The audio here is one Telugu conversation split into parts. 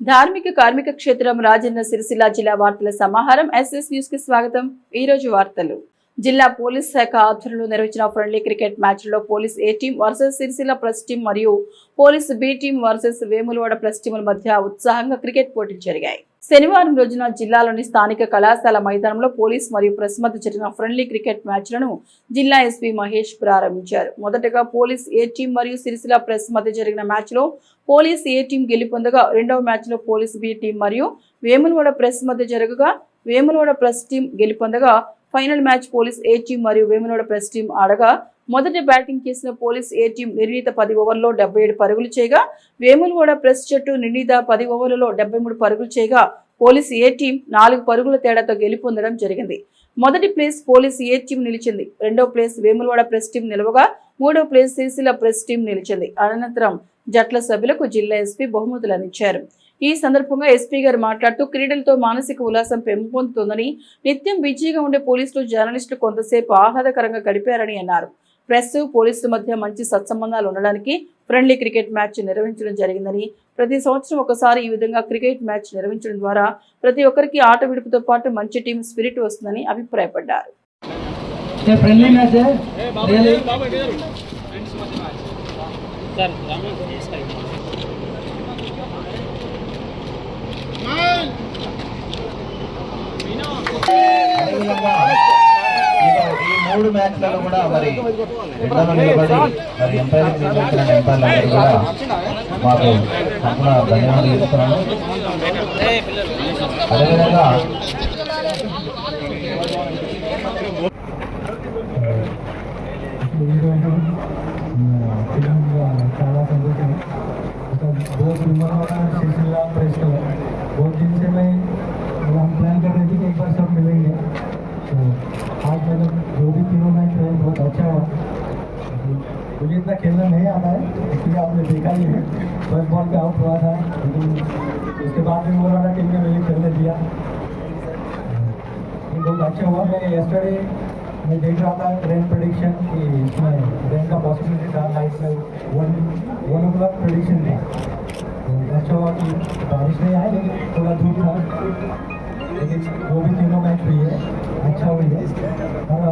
ధార్మిక కార్మిక క్షేత్రం రాజన్న సిరిసిల్ల జిల్లా వార్తల సమాహారం ఎస్ఎస్ న్యూస్ కి స్వాగతం। ఈ రోజు వార్తలు। జిల్లా పోలీస్ శాఖ ఆధ్వర్యంలో నిర్వహించిన ఫ్రెండ్లీ క్రికెట్ మ్యాచ్ లో police A team versus Sircilla press team మరియు police B team versus Vemulawada press టీంల మధ్య ఉత్సాహంగా క్రికెట్ పోటీలు జరిగాయి। శనివారం రోజున జిల్లాలోని స్థానిక కళాశాల మైదానంలో పోలీస్ మరియు ప్రెస్ మధ్య జరిగిన ఫ్రెండ్లీ క్రికెట్ మ్యాచ్లను జిల్లా ఎస్పీ మహేష్ ప్రారంభించారు। మొదటగా పోలీస్ ఏ టీం మరియు సిరిసిల్ల ప్రెస్ మధ్య జరిగిన మ్యాచ్ లో పోలీస్ ఏ టీం గెలుపొందగా రెండవ మ్యాచ్ లో పోలీస్ బి టీం మరియు వేములవాడ ప్రెస్ మధ్య జరగగా వేములవాడ ప్రెస్ టీం గెలుపొందగా final match police A team మరియు వేములవాడ ప్రెస్ టీం ఆడగా మొదటి బ్యాటింగ్ చేసిన పోలీస్ ఏ టీం నిర్ణీత 10 ఓవర్లలో 77 పరుగులు చేయగా వేములవాడ ప్రెస్ జట్టు నిర్ణీత 10 ఓవర్లలో 73 పరుగులు చేయగా పోలీస్ ఏ టీం 4 పరుగుల తేడాతో గెలుపొందడం జరిగింది। మొదటి ప్లేస్ పోలీస్ ఏ టీం నిలిచింది। రెండవ ప్లేస్ వేములవాడ ప్రెస్ టీం నిలవగా మూడవ ప్లేస్ సిరిసిల్ల ప్రెస్ టీం నిలిచింది। అనంతరం జట్ల సభ్యులకు జిల్లా ఎస్పీ బహుమతులు అందించారు। ఈ సందర్భంగా ఎస్పీ గారు మాట్లాడుతూ క్రీడలతో మానసిక ఉల్లాసం పెంపొందుతుందని, నిత్యం బిజీగా ఉండే పోలీసులు జర్నలిస్టులు కొంతసేపు ఆహ్లాదకరంగా గడిపారని అన్నారు। ప్రెస్ పోలీసుల మధ్య మంచి సత్సంబంధాలు ఉండడానికి ఫ్రెండ్లీ క్రికెట్ మ్యాచ్ నిర్వహించడం జరిగిందని, ప్రతి సంవత్సరం ఒకసారి ఈ విధంగా క్రికెట్ మ్యాచ్ నిర్వహించడం ద్వారా ప్రతి ఒక్కరికి ఆట విడుపుతో పాటు మంచి టీం స్పిరిట్ వస్తుందని అభిప్రాయపడ్డారు। ఈ మూడు మ్యాచ్లలో కూడా మరి ఎండలో నిలబడి మరి ఎంపైరింగ్ నిర్వహించిన ఎంపైర్లందరూ కూడా మాకు తప్పకుండా ధన్యవాదాలు చెప్తున్నాను। అదేవిధంగా చాలా संतोषम बहुत सिलसिला प्रेस का बहुत दिन से मैं हम प्लान कर रहे थे कि एक बार सब मिलेंगे। तो आज मतलब जो भी तीनों मैच हुए बहुत अच्छा हुआ। मुझे इतना खेलना नहीं आता है, इसलिए आपने देखा ही है, फर्स्ट बॉल पे आउट हुआ था, लेकिन उसके बाद भी वो वाला टीम ने मुझे खेलने दिया। बहुत अच्छा हुआ। मैं यस्टरडे मैं देख रहा था रेन प्रेडिक्शन कि इसमें रेन का पॉसिबिलिटी था, नाइट में 1 o'clock प्रेडिक्शन था। तो अच्छा हुआ कि बारिश नहीं आई, लेकिन थोड़ा धूप था, लेकिन वो भी तीनों मैच हुई है अच्छा हुई है। और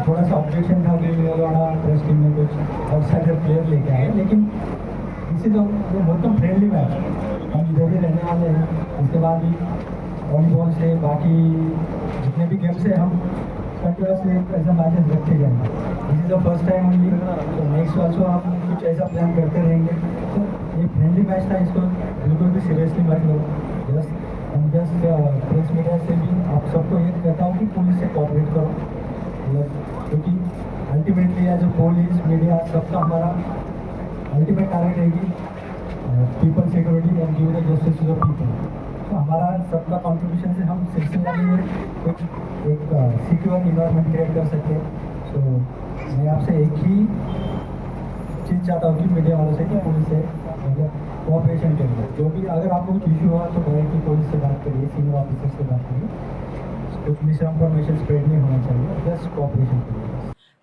थोड़ा सा ऑब्जेक्शन था कि मेलवाड़ा प्रेस टीम में कुछ आउटसाइडर प्लेयर लेके आए, लेकिन इसी तो बहुत फ्रेंडली मैच हम इधर ही रहने वाले हैं। उसके बाद भी वॉलीबॉल से बाकी जितने भी गेम्स है हम कंटिन्यूसली ऐसा मैचेस रखते जाएंगे। This is the first time only, तो नेक्स्ट ऑल्सो हम कुछ ऐसा प्लान करते रहेंगे। तो ये फ्रेंडली मैच था, इसको बिल्कुल भी सीरियसली मत लो। जस्ट प्रेस मीडिया से भी आप सबको ये कहता हूँ कि पुलिस से कोऑपरेट करो, क्योंकि ultimately as a police media सबका हमारा अल्टीमेट टारगेट रहेगी people security and give the justice to the people. तो हमारा सबका कॉन्ट्रीब्यूशन से हम सिलसिला में एक सिक्योर इन्वायरमेंट क्रिएट कर सकते हैं। तो मैं आपसे एक ही चीज़ चाहता हूँ कि मीडिया वालों से कि पुलिस से मतलब कोऑपरेशन करिए। जो भी अगर आपको कुछ इशू हुआ तो डायरेक्टली पुलिस से बात करिए, सीनियर ऑफिसर से बात करिए, कुछ मिस इन्फॉर्मेशन स्प्रेड नहीं होना चाहिए, जस्ट कोऑपरेशन करिए।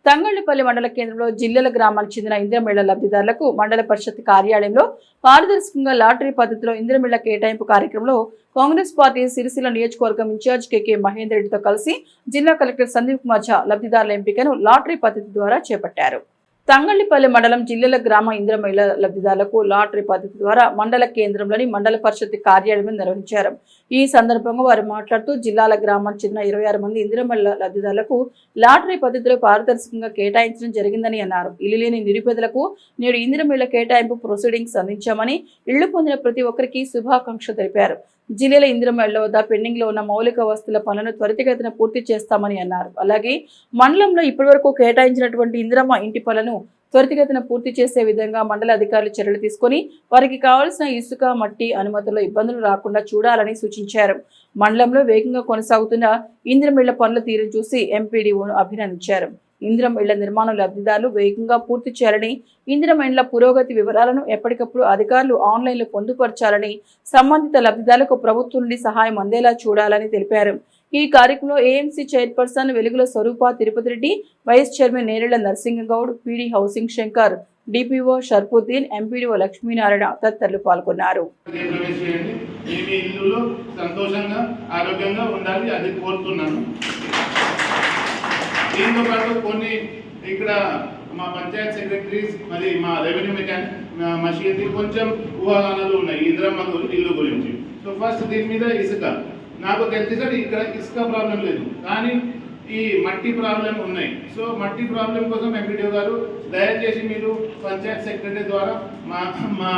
తంగళ్లపల్లి మండల కేంద్రంలో జిల్లెల గ్రామానికి చెందిన ఇంద్రమిళ్ల లబ్ధిదారులకు మండల పరిషత్ కార్యాలయంలో పారదర్శకంగా లాటరీ పద్ధతిలో ఇంద్రమిళ్ల కేటాయింపు కార్యక్రమంలో కాంగ్రెస్ పార్టీ సిరిసిల్ల నియోజకవర్గం ఇన్ఛార్జ్ కెకే మహేందర్ రెడ్డితో కలిసి జిల్లా కలెక్టర్ సందీప్ కుమార్ ఝా లబ్ధిదారుల ఎంపికను లాటరీ పద్ధతి ద్వారా చేపట్టారు। తంగళ్లపల్లి మండలం జిల్లెల గ్రామ ఇంద్రమిళ్ల లబ్ధిదారులకు లాటరీ పద్ధతి ద్వారా మండల కేంద్రంలోని మండల పరిషత్ కార్యాలయం నిర్వహించారు। ఈ సందర్భంగా వారు మాట్లాడుతూ జిల్లాల గ్రామానికి చెందిన 26 మంది ఇంద్రమిళ్ల లబ్ధిదారులకు లాటరీ పద్ధతిలో పారదర్శకంగా కేటాయించడం జరిగిందని అన్నారు। ఇల్లు లేని నిరుపేదలకు నేడు ఇంద్రమిళ్ల కేటాయింపు ప్రొసీడింగ్స్ అందించామని, ఇళ్లు పొందిన ప్రతి ఒక్కరికి శుభాకాంక్షలు తెలిపారు। జిల్లాల ఇంద్రమిళ్ల వద్ద పెండింగ్ లో ఉన్న మౌలిక వస్తువుల పనులను త్వరితగతిన పూర్తి చేస్తామని అన్నారు। అలాగే మండలంలో ఇప్పటివరకు కేటాయించినటువంటి ఇంద్రమ్మ ఇంటి పనులను త్వరితగతిన పూర్తి చేసే విధంగా మండల అధికారులు చర్యలు తీసుకొని వారికి కావాల్సిన ఇసుక మట్టి అనుమతుల్లో ఇబ్బందులు రాకుండా చూడాలని సూచించారు। మండలంలో వేగంగా కొనసాగుతున్న ఇంద్రమిళ్ల పనుల తీరును చూసి ఎంపీడీఓను అభినందించారు। ఇందిరం ఇళ్ల నిర్మాణం లబ్ధిదారులు వేగంగా పూర్తి చేయాలని, ఇందిరం ఇండ్ల పురోగతి వివరాలను ఎప్పటికప్పుడు అధికారులు ఆన్లైన్లో పొందుపరచాలని, సంబంధిత లబ్ధిదారులకు ప్రభుత్వం నుండి సహాయం అందేలా చూడాలని తెలిపారు। ఈ కార్యక్రమంలో AMC chairperson Velugula Swaroopa Tirupati Reddy, vice chairman Nerella Narasingagoud, PD housing Shankar, DPO Sharfuddin, MPDO Lakshminarayana తదితరులు పాల్గొన్నారు. సంతోషంగా ఆరోగ్యంగా ఉండాలి అది కోరుతున్నాను. దీంతో పాటు కొన్ని ఇక్కడ మా పంచాయత్ సెక్రటరీస్ మరి మా రెవెన్యూ మెకానిక్ మషియతి కొంచెం ఊహాగానాలు ఉన్నాయి ఇంద్రమ్మ ఇల్లు గురించి. సో ఫస్ట్ దీని మీద ఇసుక నాకు తెలిసి సార్ ఇక్కడ ఇసుక ప్రాబ్లం లేదు, కానీ ఈ మట్టి ప్రాబ్లం ఉన్నాయి. సో మట్టి ప్రాబ్లం కోసం ఎంపీడీఓ గారు దయచేసి మీరు పంచాయత్ సెక్రటరీ ద్వారా మా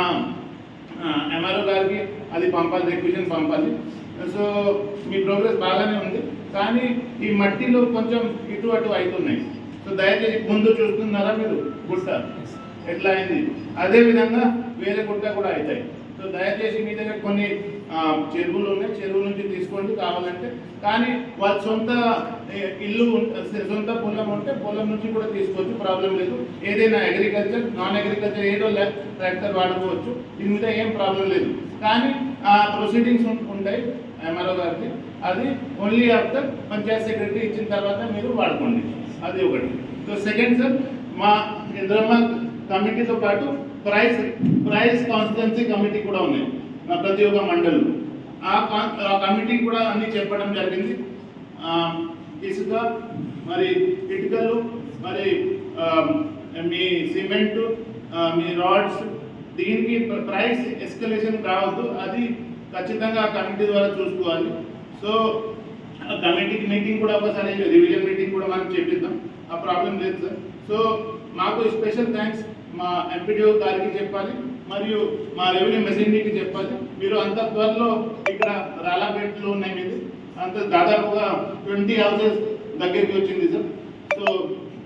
ఎంఆర్ఓ గారికి అది పంపాలి, రిక్వెషన్ పంపాలి. సో మీ ప్రోగ్రెస్ బాగానే ఉంది, కానీ ఈ మట్టిలో కొంచెం ఇటు అటు అవుతున్నాయి. సో దయచేసి ముందు చూస్తున్నారా మీరు గుట్ట ఎట్లా అయింది, అదేవిధంగా వేరే గుట్ట కూడా అవుతాయి. సో దయచేసి మీ దగ్గర కొన్ని చెరువులు ఉన్నాయి, చెరువుల నుంచి తీసుకోండి కావాలంటే, కానీ వాళ్ళ సొంత ఇల్లు సొంత పొలం ఉంటే పొలం నుంచి కూడా తీసుకోవచ్చు, ప్రాబ్లం లేదు. ఏదైనా అగ్రికల్చర్ నాన్ అగ్రికల్చర్ ఏదో ట్రాక్టర్ వాడుకోవచ్చు, దీని మీద ఏం ప్రాబ్లం లేదు. కానీ ప్రొసీడింగ్స్ ఉంటాయి ఎంఆర్ఓ గారికి, అది ఓన్లీ ఆఫ్టర్ పంచాయత్ సెక్రటరీ ఇచ్చిన తర్వాత మీరు వాడుకోండి, అది ఒకటి. సో సెకండ్ సార్, మా ఇంద్రమ్మ కమిటీతో పాటు ప్రైస్ కాన్స్టిట్యున్సీ కమిటీ కూడా ఉన్నాయి ప్రతి ఒక్క మండలం. ఆ కమిటీ కూడా అన్ని చెప్పడం జరిగింది. ఇసుక మరి ఇటుకలు మరి మీ సిమెంటు మీ రాడ్స్ దీనికి ప్రైస్ ఎస్కలేషన్ రావద్దు, అది ఖచ్చితంగా ఆ కమిటీ ద్వారా చూసుకోవాలి. సో కమిటీకి మీటింగ్ కూడా ఒకసారి రివిజన్ మీటింగ్ కూడా మనం చెప్పిద్దాం, ఆ ప్రాబ్లం లేదు సార్. సో మాకు స్పెషల్ థ్యాంక్స్ మా ఎంపీడీఓ గారికి చెప్పాలి, మరియు మా రెవెన్యూ మెసెంజర్కి చెప్పాలి. మీరు అంత త్వరలో ఇక్కడ రాలాపేటలో ఉన్నాయి, మీది అంత దాదాపుగా 20 హౌసెస్ దగ్గరికి వచ్చింది సార్. సో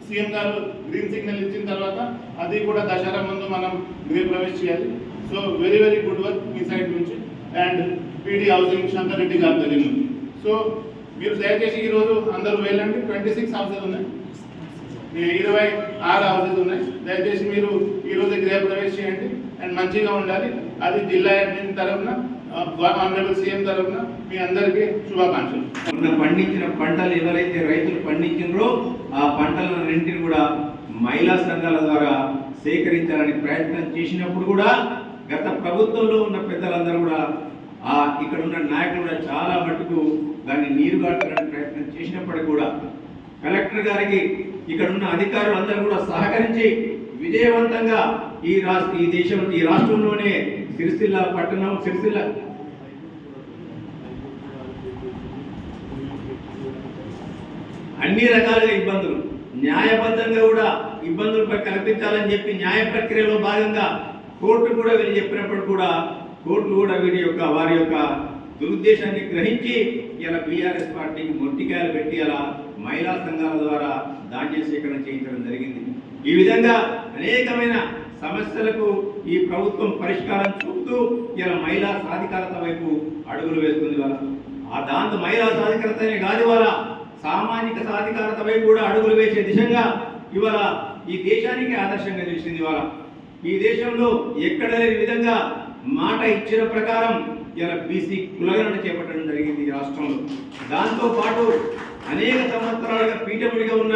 సీఎం గారు గ్రీన్ సిగ్నల్ ఇచ్చిన తర్వాత అది కూడా దసరా ముందు మనం గృహప్రవేశం చేయాలి. So very very good work మీ సైడ్ నుంచి. And PD housing Shankar Reddy గారి దగ్గర నుంచి. సో మీరు దయచేసి ఈరోజు అందరూ వెళ్ళండి. 26 హౌసెస్ ఉన్నాయి, 26 హౌసెస్ ఉన్నాయి. దయచేసి మీరు ఈరోజు గృహప్రవేశం చేయండి అండ్ మంచిగా ఉండాలి. అది జిల్లా అడ్మిన్ తరఫున ఆనరబుల్ సీఎం తరఫున మీ అందరికీ శుభాకాంక్షలు. పండించిన పంటలు ఎవరైతే రైతులు పండించారో ఆ పంటలన్నింటిని కూడా మహిళా సంఘాల ద్వారా సేకరించాలని ప్రయత్నం చేసినప్పుడు కూడా గత ప్రభుత్వంలో ఉన్న పెద్దలందరూ కూడా ఇక్కడ ఉన్న నాయకులు కూడా చాలా మటుకు దాన్ని నీరు గార్చడానికి ప్రయత్నం చేసినప్పటికీ కూడా కలెక్టర్ గారికి ఇక్కడ ఉన్న అధికారులు అందరూ కూడా సహకరించి విజయవంతంగా ఈ రాష్ట్రంలోనే సిరిసిల్ల పట్టణం సిరిసిల్ల అన్ని రకాలుగా ఇబ్బందులు న్యాయబద్ధంగా కూడా ఇబ్బందులపై కల్పించాలని చెప్పి న్యాయ ప్రక్రియలో భాగంగా కోర్టు కూడా వీళ్ళు చెప్పినప్పుడు కూడా కోర్టులు కూడా వారి యొక్క దురుద్దేశాన్ని గ్రహించి ఇలా బీఆర్ఎస్ పార్టీకి మొట్టికాయలు పెట్టి అలా మహిళా సంఘాల ద్వారా ధాన్య సేకరణ చేయించడం జరిగింది. ఈ విధంగా అనేకమైన సమస్యలకు ఈ ప్రభుత్వం పరిష్కారం చూపుతూ ఇలా మహిళా సాధికారత వైపు అడుగులు వేస్తుంది. దాంతో మహిళా సాధికారతనే కాదు, ఇవాళ సామాజిక సాధికారత వైపు కూడా అడుగులు వేసే దిశగా ఇవాళ ఈ దేశానికి ఆదర్శంగా నిలిచింది. ఇవాళ ఈ దేశంలో ఎక్కడ లేని విధంగా మాట ఇచ్చిన ప్రకారం ఇలా బీసీ కులగణన చేపట్టడం జరిగింది ఈ రాష్ట్రంలో. దాంతో పాటు అనేక సంవత్సరాలుగా పీఠముడిగా ఉన్న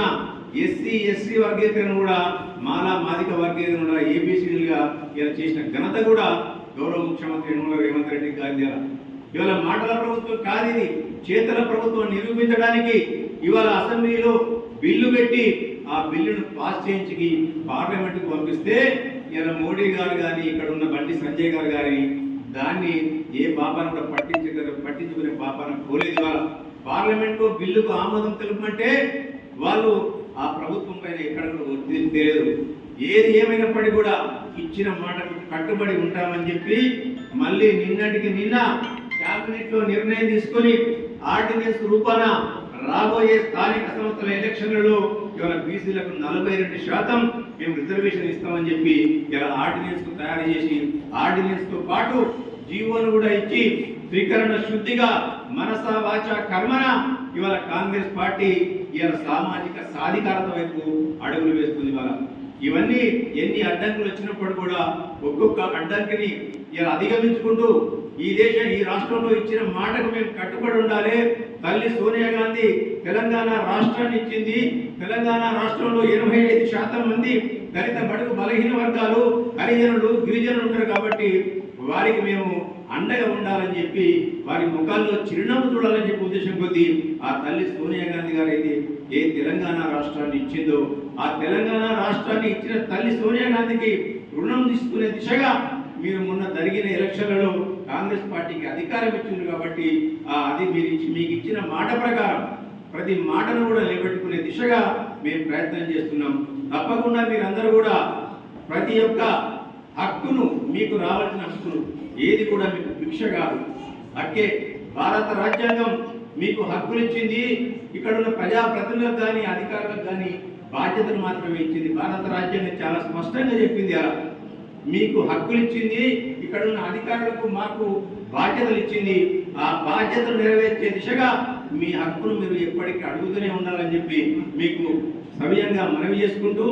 ఎస్సీ ఎస్టీ వర్గీకరణ కూడా మాలా మాదిక వర్గీకరణ కూడా ఏబీసీలుగా ఇలా చేసిన ఘనత కూడా గౌరవ ముఖ్యమంత్రి యనమల రేవంత్ రెడ్డి గారి. ఇవాళ మాటల ప్రభుత్వం కాదు, ఇది చేతల ప్రభుత్వం నిరూపించడానికి ఇవాళ అసెంబ్లీలో బిల్లు పెట్టి ఆ బిల్లును పాస్ చేయించి పార్లమెంట్కు పంపిస్తే ఇలా మోడీ గారు కానీ ఇక్కడ ఉన్న బండి సంజయ్ గారు కానీ దాన్ని ఏ పాపాను కూడా పట్టించుకునే పాపాన పోలేదు. ఇవాళ పార్లమెంట్లో బిల్లుకు ఆమోదం తెలుపమంటే వాళ్ళు ఆ ప్రభుత్వం పైన ఎక్కడ కూడా ఒత్తిడి తెలియదు. ఏది ఏమైనప్పటికీ కూడా ఇచ్చిన మాటకు కట్టుబడి ఉంటామని చెప్పి మళ్ళీ నిన్నటికి నిన్న క్యాబినెట్ లో నిర్ణయం తీసుకొని ఆర్డినెన్స్ రూపాన రాబోయే స్థానిక సంస్థల ఎలక్షన్లలో ఇవాళ బీసీలకు 42% మేము రిజర్వేషన్ ఇస్తామని చెప్పి ఇలా ఆర్డినెన్స్ తయారు చేసి ఆర్డినెన్స్ తో పాటు జీవోను కూడా ఇచ్చి త్రికరణ శుద్ధిగా మనస వాచ కర్మన ఇవాళ కాంగ్రెస్ పార్టీ ఇవాళ సామాజిక సాధికారత వైపు అడుగులు వేస్తుంది. ఇవాళ ఇవన్నీ ఎన్ని అడ్డంకులు వచ్చినప్పుడు కూడా ఒక్కొక్క అడ్డంకిని ఇలా అధిగమించుకుంటూ ఈ రాష్ట్రంలో ఇచ్చిన మాటకు మేము కట్టుబడి ఉండాలి. తల్లి సోనియా గాంధీ తెలంగాణ రాష్ట్రాన్ని ఇచ్చింది. తెలంగాణ రాష్ట్రంలో 85% మంది దళిత బడుగు బలహీన వర్గాలు, హరిజనులు, గిరిజనులు ఉంటారు కాబట్టి వారికి మేము అండగా ఉండాలని చెప్పి వారి ముఖాల్లో చిరునవ్వు చూడాలని చెప్పి ఉద్దేశం కొద్దీ ఆ తల్లి సోనియా గాంధీ గారు అయితే ఏ తెలంగాణ రాష్ట్రాన్ని ఇచ్చిందో ఆ తెలంగాణ రాష్ట్రాన్ని ఇచ్చిన తల్లి సోనియా గాంధీకి రుణం తీసుకునే దిశగా మీరు మొన్న జరిగిన ఎలక్షన్లలో కాంగ్రెస్ పార్టీకి అధికారం ఇచ్చింది కాబట్టి అది మీకు ఇచ్చిన మాట ప్రకారం ప్రతి మాటను కూడా నిలబెట్టుకునే దిశగా మేము ప్రయత్నం చేస్తున్నాం. తప్పకుండా మీరందరూ కూడా ప్రతి ఒక్క హక్కును, మీకు రావాల్సిన హక్కును ఏది కూడా మీకు భిక్ష కాదు, హక్కే. భారత రాజ్యాంగం మీకు హక్కులు ఇచ్చింది. ఇక్కడ ఉన్న ప్రజాప్రతినిధులకు కానీ అధికారులకు కానీ బాధ్యతలు మాత్రమే ఇచ్చింది. భారత రాజ్యాంగం చాలా స్పష్టంగా చెప్పింది అలా మీకు హక్కులు ఇచ్చింది. ఇక్కడ ఉన్న అధికారులకు మాకు బాధ్యతలు ఇచ్చింది. ఆ బాధ్యతలు నెరవేర్చే దిశగా మీ హక్కును మీరు ఎప్పటికీ అడుగుతూనే ఉండాలని చెప్పి మీకు సవ్యంగా మనవి చేసుకుంటూ,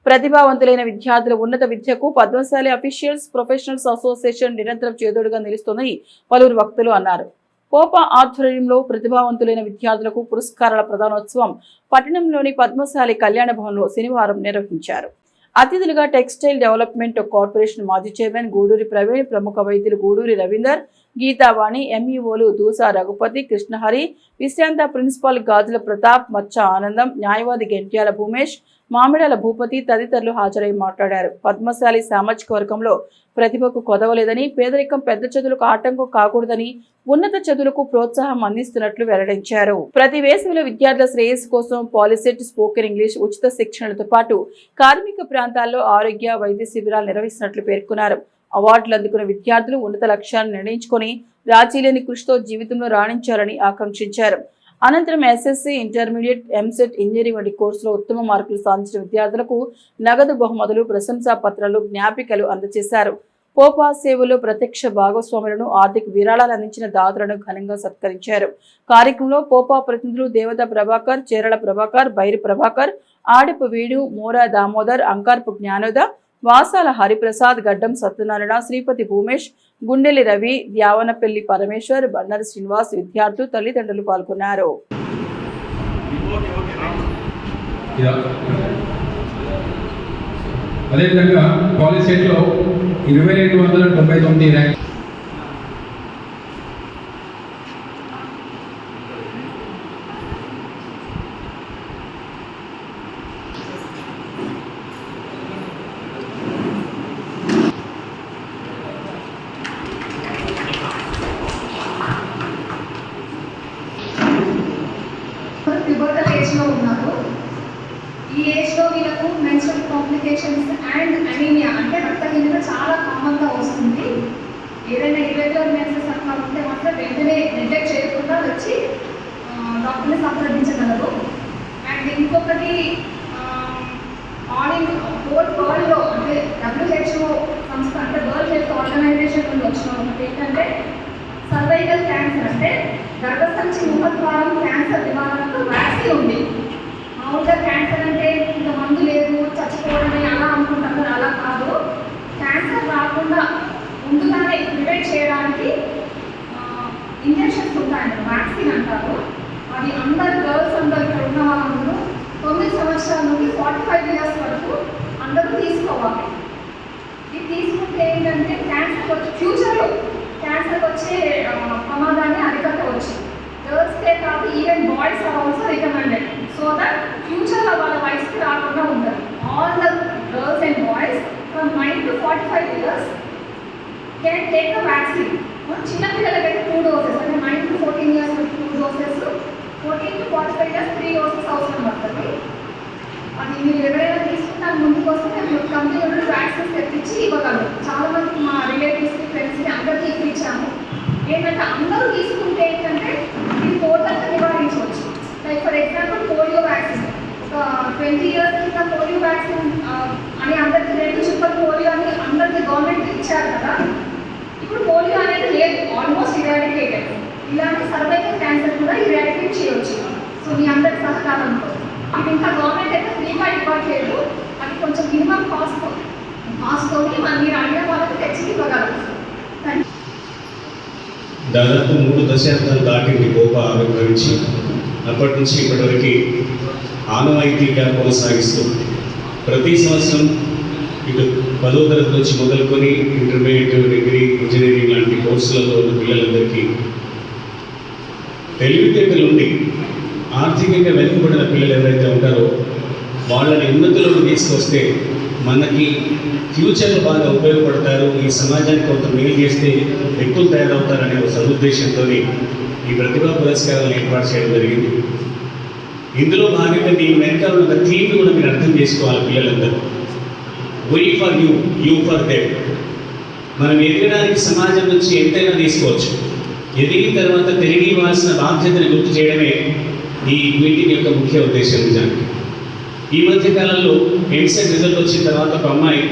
ప్రతిభావంతులైన విద్యార్థుల ఉన్నత విద్యకు పద్మశాలి అఫీషియల్స్ ప్రొఫెషనల్స్ అసోసియేషన్ నిరంతరం చేదోడుగా నిలుస్తోందని పలువురు వక్తలు అన్నారు. పోపా ఆధ్వర్యంలో ప్రతిభావంతులైన విద్యార్థులకు పురస్కారాల ప్రదానోత్సవం పట్టణంలోని పద్మశాలి కళ్యాణ భవన్లో శనివారం నిర్వహించారు. అతిథులుగా టెక్స్టైల్ డెవలప్మెంట్ కార్పొరేషన్ మాజీ చైర్మన్ గూడూరి ప్రవీణ్, ప్రముఖ వైద్యులు గూడూరి రవీందర్, గీతావాణి, ఎంఈఓలు దూసా రఘుపతి, కృష్ణహరి, విశ్రాంత ప్రిన్సిపాల్ గాజుల ప్రతాప్, మచ్చ ఆనందం, న్యాయవాది గెంట్యాల భూమేష్, మామిడాల భూపతి తదితరులు హాజరై మాట్లాడారు. పద్మశాలి సామాజిక వర్గంలో ప్రతిభకు కొదవలేదని, పేదరికం పెద్ద చదువులకు ఆటంకం కాకూడదని ఉన్నత చదువులకు ప్రోత్సాహం అందిస్తున్నట్లు వెల్లడించారు. ప్రతి వేసవిలో విద్యార్థుల శ్రేయస్సు కోసం పాలిసెట్, స్పోకెన్ ఇంగ్లీష్ ఉచిత శిక్షణలతో పాటు కార్మిక ప్రాంతాల్లో ఆరోగ్య, వైద్య శిబిరాలు నిర్వహిస్తున్నట్లు పేర్కొన్నారు. అవార్డులు అందుకున్న విద్యార్థులు ఉన్నత లక్ష్యాలను నిర్ణయించుకొని రాజీ లేని కృషితో జీవితంలో రాణించాలని ఆకాంక్షించారు. అనంతరం ఎస్ఎస్సీ, ఇంటర్మీడియట్, ఎంసెట్, ఇంజనీరింగ్ వంటి కోర్సులో ఉత్తమ మార్కులు సాధించిన విద్యార్థులకు నగదు బహుమతులు, ప్రశంసా పత్రాలు, జ్ఞాపికలు అందజేశారు. పోపా సేవలో ప్రత్యక్ష భాగస్వాములను, ఆర్థిక విరాళాలు అందించిన దాతలను ఘనంగా సత్కరించారు. కార్యక్రమంలో పోపా ప్రతినిధులు దేవత ప్రభాకర్, చేరళ ప్రభాకర్, బైరి ప్రభాకర్, ఆడిపు వీడు, మోరా దామోదర్, అంకార్పు జ్ఞానోద, వాసాల హరిప్రసాద్, గడ్డం సత్యనారాయణ, శ్రీపతి భూమేష్, గుండెలి రవి, ద్యావనపల్లి పరమేశ్వర్, బండారి శ్రీనివాస్, విద్యార్థులు, తల్లిదండ్రులు పాల్గొన్నారు. అదేవిధంగా పాలిసెట్లో 2299 ర్యాంక్ పివటల్ ఏజ్లో ఉన్నారు. ఈ ఏజ్లో వీళ్ళకు మెన్స్ట్రల్ కాంప్లికేషన్స్ అండ్ అనీమియా అంటే రక్తహీనత చాలా కామన్గా వస్తుంది. ఏదైనా ఇర్రెగ్యులర్ మెన్సెస్ అట్లా ఉంటే మాత్రం వెంటనే నెగ్లెక్ట్ చేయకుండా వచ్చి డాక్టర్ని సంప్రదించగలరు. అండ్ ఇంకొకటి ఆల్ ఇన్ హోల్ వరల్డ్లో అంటే WHO సంస్థ అంటే వరల్డ్ హెల్త్ ఆర్గనైజేషన్ నుండి వచ్చిన ఒకటి ఏంటంటే సర్వైకల్ క్యాన్సర్ అంటే గర్భసంచి ముఖద్వారం క్యాన్సర్ నివారణకు వ్యాక్సిన్ ఉంది. మామూలుగా క్యాన్సర్ అంటే ఇంకా మందు లేదు, చచ్చిపోవడమే అలా అనుకుంటాం కదా, అలా కాదు. క్యాన్సర్ రాకుండా ముందుగానే ప్రివెంట్ చేయడానికి ఇంజెక్షన్స్ ఉంటాయంట, వ్యాక్సిన్ అంటారు. అది అందరు గర్ల్స్ అందరు ఇక్కడ ఉన్న వాళ్ళందరూ 9 సంవత్సరాల నుండి 45 ఇయర్స్ వరకు అందరూ తీసుకోవాలి. ఇది తీసుకుంటే ఏంటంటే క్యాన్సర్ ఫ్యూచర్లో క్యాన్సర్ వచ్చే ప్రమాదాన్ని అరికట్టవచ్చు. గర్ల్స్కే కాదు, even boys are also recommended so that ఫ్యూచర్లో వాళ్ళ వయసుకి రాకుండా ఉంటారు. All the girls and boys from 9 to 45 years can take the vaccine. చిన్నపిల్లలకైతే 2 డోసెస్ అంటే 9 to 14 years 2 doses, 14 to 45 years 3 doses అవసరం పడుతుంది. అది మీరు ఎవరైనా తీసుకుంటాను ముందుకు వస్తే మేము కంపెనీ నుండి వ్యాక్సిన్స్ తెప్పించి ఇవ్వగలరు. చాలామంది మా రిలేటివ్స్కి, ఫ్రెండ్స్కి అందరికీ ఇప్పించాము. ఏంటంటే అందరూ తీసుకుంటే ఏంటంటే ఇది టోటల్గా నివారించవచ్చు. Like for example polio vaccine, 20 years కింద పోలియో వ్యాక్సిన్ అని అందరికీ 2 చుక్కలు పోలియో అని అందరికీ గవర్నమెంట్ ఇచ్చారు కదా. ఇప్పుడు పోలియో అనేది లేదు, ఆల్మోస్ట్ ఇరాడికేటెడ్. ఇలాంటి సర్వైకల్ క్యాన్సర్ కూడా ఇరాడికేట్ చేయవచ్చు. సో మీ అందరి సహకారంతో ఇది ఇంకా గవర్నమెంట్ అయితే ఫ్రీగా ఇవ్వట్లేదు. అది కొంచెం మినిమం కాస్ట్తో మీరు అడిగిన వాళ్ళకి తెచ్చి ఇవ్వగలరు. దాదాపు 3 దశాబ్దాలు దాటింది పోపా ఆవిర్భవించి. అప్పటి నుంచి ఇప్పటివరకు ఆనవాయితీగా కొనసాగిస్తూ ప్రతి సంవత్సరం ఇటు 10వ తరగతి నుంచి మొదలుకొని ఇంటర్మీడియట్, డిగ్రీ, ఇంజనీరింగ్ లాంటి కోర్సులలో ఉన్న పిల్లలందరికీ తెలివితేటలు ఉండి ఆర్థికంగా వెనుకబడిన పిల్లలు ఎవరైతే ఉంటారో వాళ్ళని ఉన్నతులను తీసుకొస్తే మనకి ఫ్యూచర్లో బాగా ఉపయోగపడతారు, ఈ సమాజానికి కొంత మేలు చేస్తే వ్యక్తులు తయారవుతారనే ఒక సదుద్దేశంతో ఈ ప్రతిభా పురస్కారాలను ఏర్పాటు చేయడం జరిగింది. ఇందులో భాగంగా దీని వెనకాల ఒక థీమ్ కూడా మీరు అర్థం చేసుకోవాలి పిల్లలందరూ. V for you, you for them. మనం ఎదగడానికి సమాజం నుంచి ఎంతైనా తీసుకోవచ్చు. ఎదిగిన తర్వాత తిరిగి ఇవ్వాల్సిన బాధ్యతను గుర్తు చేయడమే ఈ మీటింగ్ యొక్క ముఖ్య ఉద్దేశం. నిజానికి ఈ మధ్య కాలంలో ఎంసెట్ రిజల్ట్ వచ్చిన తర్వాత ఒక అమ్మాయి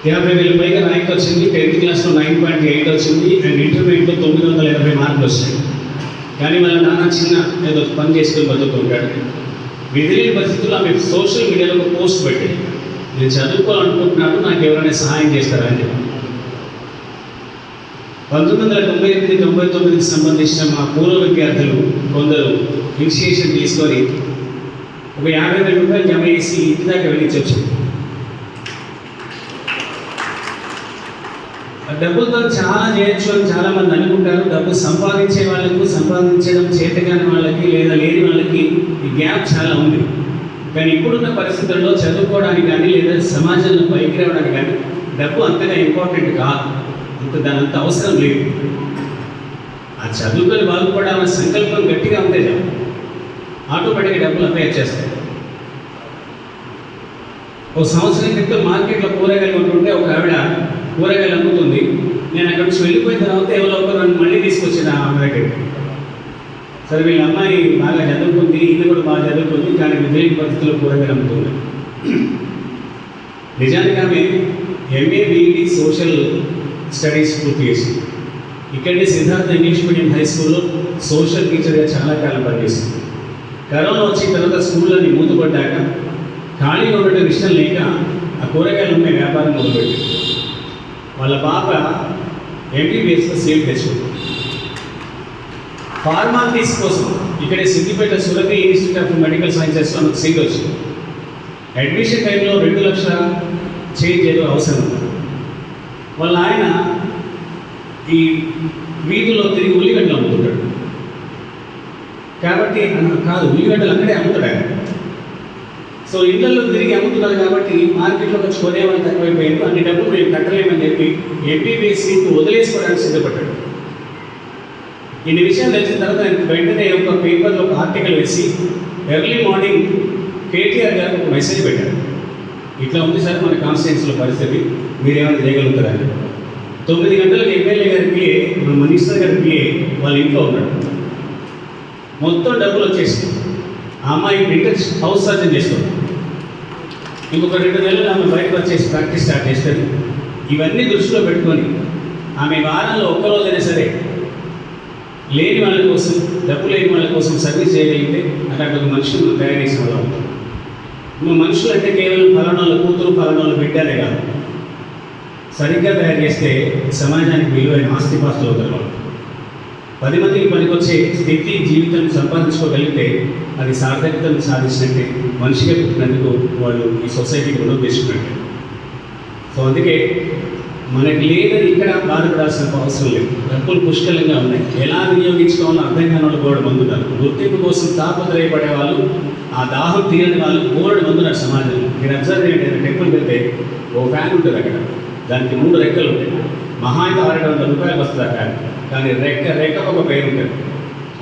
50,000 పైగా ర్యాంక్ వచ్చింది. 10th క్లాస్లో 9.8 వచ్చింది అండ్ ఇంటర్మీడియట్లో 980 మార్కులు వచ్చాయి. కానీ వాళ్ళ నాన్న చిన్న ఏదో పని చేసుకుని బతుకుంటాడు. విధిలేని పరిస్థితుల్లో ఆమె సోషల్ మీడియాలో ఒక పోస్ట్ పెట్టింది, నేను చదువుకోవాలనుకుంటున్నాను, నాకు ఎవరైనా సహాయం చేస్తారా అని చెప్పి. 1998-99కి సంబంధించిన మా పూర్వ విద్యార్థులు కొందరు ఇనిషియేషన్ తీసుకొని ఒక 50,000 రూపాయలు జమ చేసి ఇంటి దాకా వెళ్ళించవచ్చు. డబ్బులతో చాలా చేయొచ్చు అని చాలామంది అనుకుంటారు. డబ్బు సంపాదించే వాళ్ళకు, సంపాదించడం చేతగాని వాళ్ళకి లేదా లేని వాళ్ళకి ఈ గ్యాప్ చాలా ఉంది. కానీ ఇప్పుడున్న పరిస్థితుల్లో చదువుకోవడానికి కానీ లేదా సమాజంలో పైకి రావడానికి కానీ డబ్బు అంతగా ఇంపార్టెంట్ కాదు, దాని అంత అవసరం లేదు. ఆ చదువుకొని బాగుపడాలన్న సంకల్పం గట్టిగా ఉంటే చాలు, ఆటోమేటిక్గా డబ్బులు అప్లై చేస్తాయి. ఒక సంవత్సరం క్రితం మార్కెట్లో కూరగాయలు కొంటుంటే ఒక ఆవిడ కూరగాయలు అమ్ముతుంది. నేను అక్కడి నుంచి వెళ్ళిపోయిన తర్వాత ఎవరో ఒకరు నన్ను మళ్ళీ తీసుకొచ్చిన ఆమె దగ్గరికి. సరే వీళ్ళ అమ్మాయి బాగా చదువుకుంది, ఈయన కూడా బాగా చదువుకుంది, కానీ విధులేని పరిస్థితుల్లో కూరగాయలు అమ్ముతుంది. నిజానికి ఆమె ఎంఏ బీఈడి సోషల్ స్టడీస్ పూర్తి చేసింది. ఇక్కడే సిద్ధార్థ ఇంగ్లీష్ మీడియం హై స్కూల్లో సోషల్ టీచర్గా చాలా కాలం పనిచేసింది. కరోనా వచ్చిన తర్వాత స్కూళ్ళని మూతపడ్డాక ఖాళీగా ఉండటం ఇష్టం లేక ఆ కూరగాయలు అమ్మే వ్యాపారం మొదలుపెట్టింది. వాళ్ళ పాప ఎంబీబీఎస్లో సీట్ తెచ్చుకుంది. ఫార్మాలిటీస్ కోసం ఇక్కడే Siddipet Surabhi institute of medical సైన్సెస్లో నాకు సీట్ వచ్చింది. అడ్మిషన్ టైంలో 2 లక్షల చేంజ్ ఏదో అవసరం. వాళ్ళ ఆయన ఈ వీధుల్లో తిరిగి ఉల్లిగడ్డలు అమ్ముతుంటాడు కాబట్టి కాదు, ఉల్లిగడ్డలు అక్కడే అమ్ముతాడు ఆయన. సో ఇళ్లలో తిరిగి అమ్ముతున్నారు కాబట్టి మార్కెట్లో వచ్చి కొనేవాళ్ళు తక్కువైపోయారు. అన్ని డబ్బులు మేము కట్టలేమని చెప్పి ఎంబీబీఎస్ సీట్ వదిలేసుకోవడానికి సిద్ధపడ్డాడు. ఇన్ని విషయాలు తెలిసిన తర్వాత ఆయన వెంటనే ఒక పేపర్లో ఒక ఆర్టికల్ వేసి ఎర్లీ మార్నింగ్ కేటీఆర్ గారికి ఒక మెసేజ్ పెట్టారు, ఇట్లా ఉంది సార్ మన కాన్స్టిట్యున్సీలో పరిస్థితి, మీరేమైనా చేయగలుగుతారని. 9 గంటలకు ఎమ్మెల్యే గారి పిఏ, మన మినిస్టర్ గారి పిఏ వాళ్ళ ఇంట్లో ఉన్నాడు. మొత్తం డబ్బులు వచ్చేసి ఆ అమ్మాయి ఇంటర్ హౌస్ సర్జన్ చేస్తుంది. ఇంకొక 2 నెలలు ఆమె బయటకు వచ్చేసి ప్రాక్టీస్ స్టార్ట్ చేస్తుంది. ఇవన్నీ దృష్టిలో పెట్టుకొని ఆమె వారంలో ఒక్కరోజైనా సరే లేని వాళ్ళ కోసం, డబ్బు లేని వాళ్ళ కోసం సర్వీస్ చేయగలిగితే అక్కడ ఒక మనుషులు తయారు చేసిన వాళ్ళు అవుతారు. మనుషులు అంటే కేవలం ఫలానాల కూతురు, ఫలానాల బిడ్డలే కాదు, సరిగ్గా తయారు చేస్తే సమాజానికి విలువైన ఆస్తిపాస్తులు అవుతారు వాళ్ళు. 10 మందికి పనికొచ్చే స్థితి, జీవితం సంపాదించుకోగలిగితే అది సార్థకతను సాధించినట్టే, మనిషిగా పుట్టినందుకు వాళ్ళు ఈ సొసైటీకి రుణం తీసుకున్నట్టే. సో అందుకే మనకి లేదని ఇక్కడ బాధపడాల్సిన అవసరం లేదు. డబ్బులు పుష్కలంగా ఉన్నాయి, ఎలా వినియోగించుకోవాలో అర్థం కాని వాళ్ళు బోర్డు మందున్నారు. గుర్తింపు కోసం తాపత్రయపడే వాళ్ళు, ఆ దాహం తీరని వాళ్ళు బోర్డు మందున్నారు సమాజంలో. మీరు అబ్జర్వ్ చేయండి, టెంపుల్కి వెళ్తే ఓ ఫ్యాన్ ఉంటుంది అక్కడ, దానికి 3 రెక్కలు ఉంటాయి. మహా అయితే 600 రూపాయలు వస్తుంది ఆ ఫ్యాన్. కానీ రెక్కకు ఒక పేరు ఉంటుంది.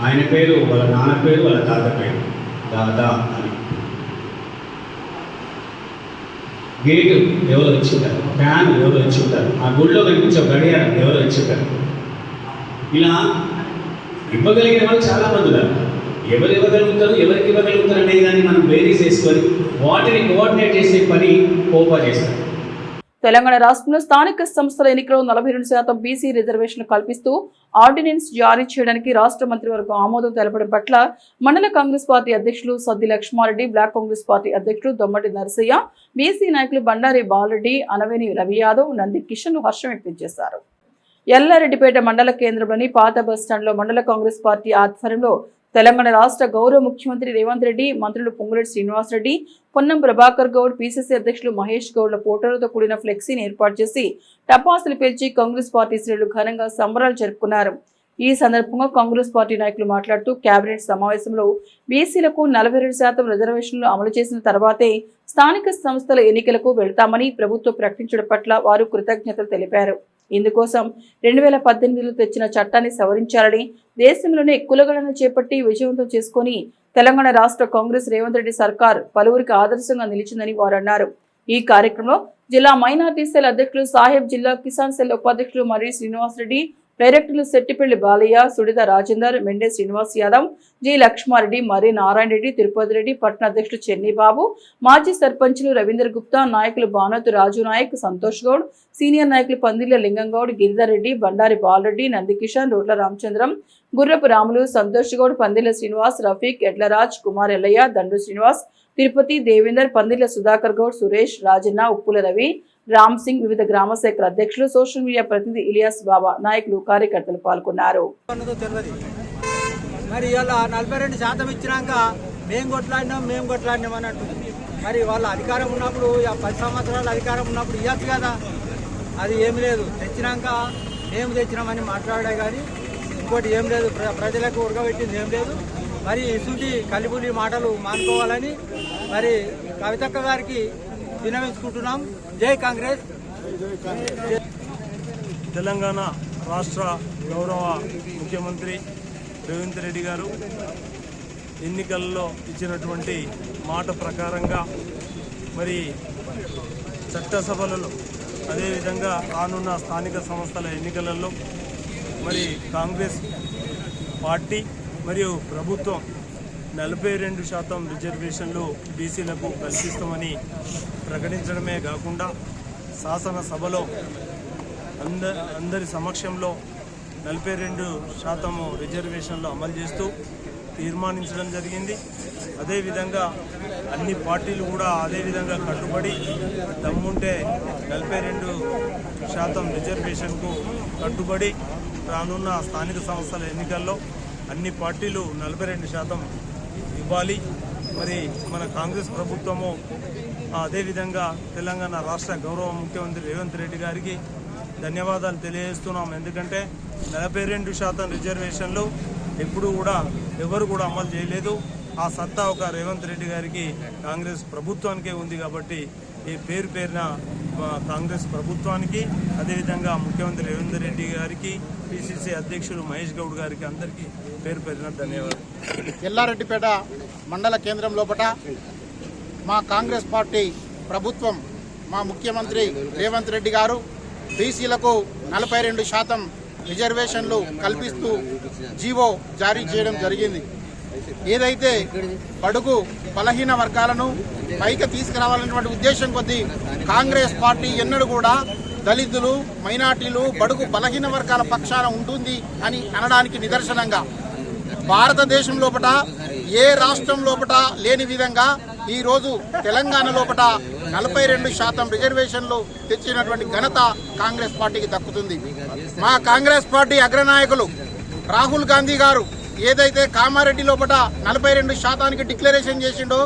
ఆయన పేరు, వాళ్ళ నాన్న పేరు, వాళ్ళ తాత పేరు దాదా అని. గేటు ఎవరో ఇచ్చి ఉంటారు, ఫ్యాన్ ఎవరో ఇచ్చి ఉంటారు, ఆ గుడిలో కనిపించే గడియారం ఎవరో ఇచ్చి ఉంటారు. ఇలా ఇవ్వగలిగిన వాళ్ళు చాలామంది ఉన్నారు. ఎవరు ఇవ్వగలుగుతారు, ఎవరికి ఇవ్వగలుగుతారు అనే దాన్ని మనం వేరీ చేసుకొని వాటిని కోఆర్డినేట్ చేసే పని కోపా చేస్తారు. తెలంగాణ రాష్ట్రంలో స్థానిక సంస్థల ఎన్నికల్లో 42% బీసీ రిజర్వేషన్లు కల్పిస్తూ ఆర్డినెన్స్ జారీ చేయడానికి రాష్ట్ర మంత్రివర్గం ఆమోదం తెలపడం పట్ల మండల కాంగ్రెస్ పార్టీ అధ్యక్షులు సద్ది లక్ష్మారెడ్డి, బ్లాక్ కాంగ్రెస్ పార్టీ అధ్యక్షులు దొమ్మటి నరసయ్య, బీసీ నాయకులు బండారి బాలరెడ్డి, అనవేని రవి యాదవ్, నంది కిషన్ హర్షం వ్యక్తం చేశారు. ఎల్లారెడ్డిపేట మండల కేంద్రంలోని పాత బస్టాండ్లో మండల కాంగ్రెస్ పార్టీ ఆధ్వర్యంలో తెలంగాణ రాష్ట్ర గౌరవ ముఖ్యమంత్రి రేవంత్ రెడ్డి, మంత్రులు పొంగులేటి శ్రీనివాసరెడ్డి, పొన్నం ప్రభాకర్ గౌడ్, పీసీసీ అధ్యక్షులు మహేష్ గౌడ్ల ఫోటోలతో కూడిన ఫ్లెక్సీని ఏర్పాటు చేసి టపాసులు పేల్చి కాంగ్రెస్ పార్టీ శ్రేణులు ఘనంగా సంబరాలు జరుపుకున్నారు. ఈ సందర్భంగా కాంగ్రెస్ పార్టీ నాయకులు మాట్లాడుతూ కేబినెట్ సమావేశంలో బీసీలకు 42% రిజర్వేషన్లు అమలు చేసిన తర్వాతే స్థానిక సంస్థల ఎన్నికలకు వెళ్తామని ప్రభుత్వం ప్రకటించడం పట్ల వారు కృతజ్ఞతలు తెలిపారు. ఇందుకోసం 2018లో తెచ్చిన చట్టాన్ని సవరించాలని, దేశంలోనే కులగణన చేపట్టి విజయవంతం చేసుకుని తెలంగాణ రాష్ట్ర కాంగ్రెస్ రేవంత్ రెడ్డి సర్కార్ పలువురికి ఆదర్శంగా నిలిచిందని వారు అన్నారు. ఈ కార్యక్రమంలో జిల్లా మైనార్టీ సెల్ అధ్యక్షులు సాహెబ్, జిల్లా కిసాన్ సెల్ ఉపాధ్యక్షులు మర్రి శ్రీనివాసరెడ్డి, డైరెక్టర్లు సెట్టిపల్లి బాలయ్య, సుడిద రాజేందర్, మెండే శ్రీనివాస్ యాదవ్, జి లక్ష్మారెడ్డి, మర్రి నారాయణ రెడ్డి, తిరుపతి రెడ్డి, పట్టణ అధ్యక్షులు చెన్నిబాబు, మాజీ సర్పంచులు రవీంద్ర గుప్తా, నాయకులు బానోతు రాజు నాయక్, సంతోష్ గౌడ్, సీనియర్ నాయకులు పందిళ్ల లింగంగౌడ్, గిరిధర్ రెడ్డి, బండారి బాలరెడ్డి, నందికిషన్, రోడ్ల రామచంద్రం, గుర్రపు రాములు, సంతోష్ గౌడ్, పందిళ్ల శ్రీనివాస్, రఫీక్, ఎడ్లరాజ్, కుమార్ ఎల్లయ్య, దండు శ్రీనివాస్, తిరుపతి, దేవేందర్, పందిళ్ల సుధాకర్ గౌడ్, సురేష్, రాజన్న, ఉప్పుల రవి, రామ్ సింగ్, వివిధ గ్రామ శాఖల అధ్యక్షులు, సోషల్ మీడియా ప్రతినిధి ఇలియాస్ బాబా, నాయకులు, కార్యకర్తలు పాల్గొన్నారు. మరి ఇలా 42% ఇచ్చినాక మేము కొట్లాడినాం అని అంటుంది. మరి వాళ్ళ అధికారం ఉన్నప్పుడు 10 సంవత్సరాల అధికారం ఉన్నప్పుడు ఇవ్వచ్చు కదా. అది ఏమి లేదు, తెచ్చినాక మేము తెచ్చినామని మాట్లాడే కానీ ఇంకోటి ఏం లేదు. ప్రజలకు ఉడకబెట్టింది ఏం లేదు. మరి ఇసుంటి కలిపులి మాటలు మానుకోవాలని మరి కవితక్క గారికి విన్నవించుకుంటున్నాం. జై కాంగ్రెస్. తెలంగాణ రాష్ట్ర గౌరవ ముఖ్యమంత్రి రేవంత్ రెడ్డి గారు ఎన్నికల్లో ఇచ్చినటువంటి మాట ప్రకారంగా మరి చట్టసభలలో అదేవిధంగా రానున్న స్థానిక సంస్థల ఎన్నికలలో మరి కాంగ్రెస్ పార్టీ మరియు ప్రభుత్వం 42% రిజర్వేషన్లు బీసీలకు కల్పిస్తామని ప్రకటించడమే కాకుండా శాసనసభలో అందరి సమక్షంలో 42% రిజర్వేషన్లు అమలు చేస్తూ తీర్మానించడం జరిగింది. అదేవిధంగా అన్ని పార్టీలు కూడా అదేవిధంగా కట్టుబడి దమ్ముంటే 42% రిజర్వేషన్కు కట్టుబడి రానున్న స్థానిక సంస్థల ఎన్నికల్లో అన్ని పార్టీలు 42% ఇవ్వాలి. మరి మన కాంగ్రెస్ ప్రభుత్వము అదేవిధంగా తెలంగాణ రాష్ట్ర గౌరవ ముఖ్యమంత్రి రేవంత్ రెడ్డి గారికి ధన్యవాదాలు తెలియజేస్తున్నాం. ఎందుకంటే 42% రిజర్వేషన్లు ఎప్పుడు కూడా ఎవరు కూడా అమలు చేయలేదు. ఆ సత్తా ఒక రేవంత్ రెడ్డి గారికి కాంగ్రెస్ ప్రభుత్వానికే ఉంది. కాబట్టి ఈ పేరున కాంగ్రెస్ ప్రభుత్వానికి అదేవిధంగా ముఖ్యమంత్రి రేవంత్ రెడ్డి గారికి, పిసిసి అధ్యక్షులు మహేష్ గౌడ్ గారికి అందరికీ పేరున ధన్యవాదాలు. ఎల్లారెడ్డిపేట మండల కేంద్రం లోపల మా కాంగ్రెస్ పార్టీ ప్రభుత్వం, మా ముఖ్యమంత్రి రేవంత్ రెడ్డి గారు బీసీలకు 42% రిజర్వేషన్లు కల్పిస్తూ జీవో జారీ చేయడం జరిగింది. ఏదైతే బడుగు బలహీన వర్గాలను పైకి తీసుకురావాలనేటువంటి ఉద్దేశం కొద్దీ కాంగ్రెస్ పార్టీ ఎన్నడూ కూడా దళితులు, మైనార్టీలు, బడుగు బలహీన వర్గాల పక్షాన ఉంటుంది అని అనడానికి నిదర్శనంగా భారతదేశం లోపల ఏ రాష్ట్రం లోపల లేని విధంగా ఈరోజు తెలంగాణ లోపల 42% రిజర్వేషన్లు తెచ్చినటువంటి ఘనత కాంగ్రెస్ పార్టీకి దక్కుతుంది. మా కాంగ్రెస్ పార్టీ అగ్రనాయకులు రాహుల్ గాంధీ గారు ఏదైతే కామారెడ్డి లోపల 42%కి డిక్లరేషన్ చేసిండో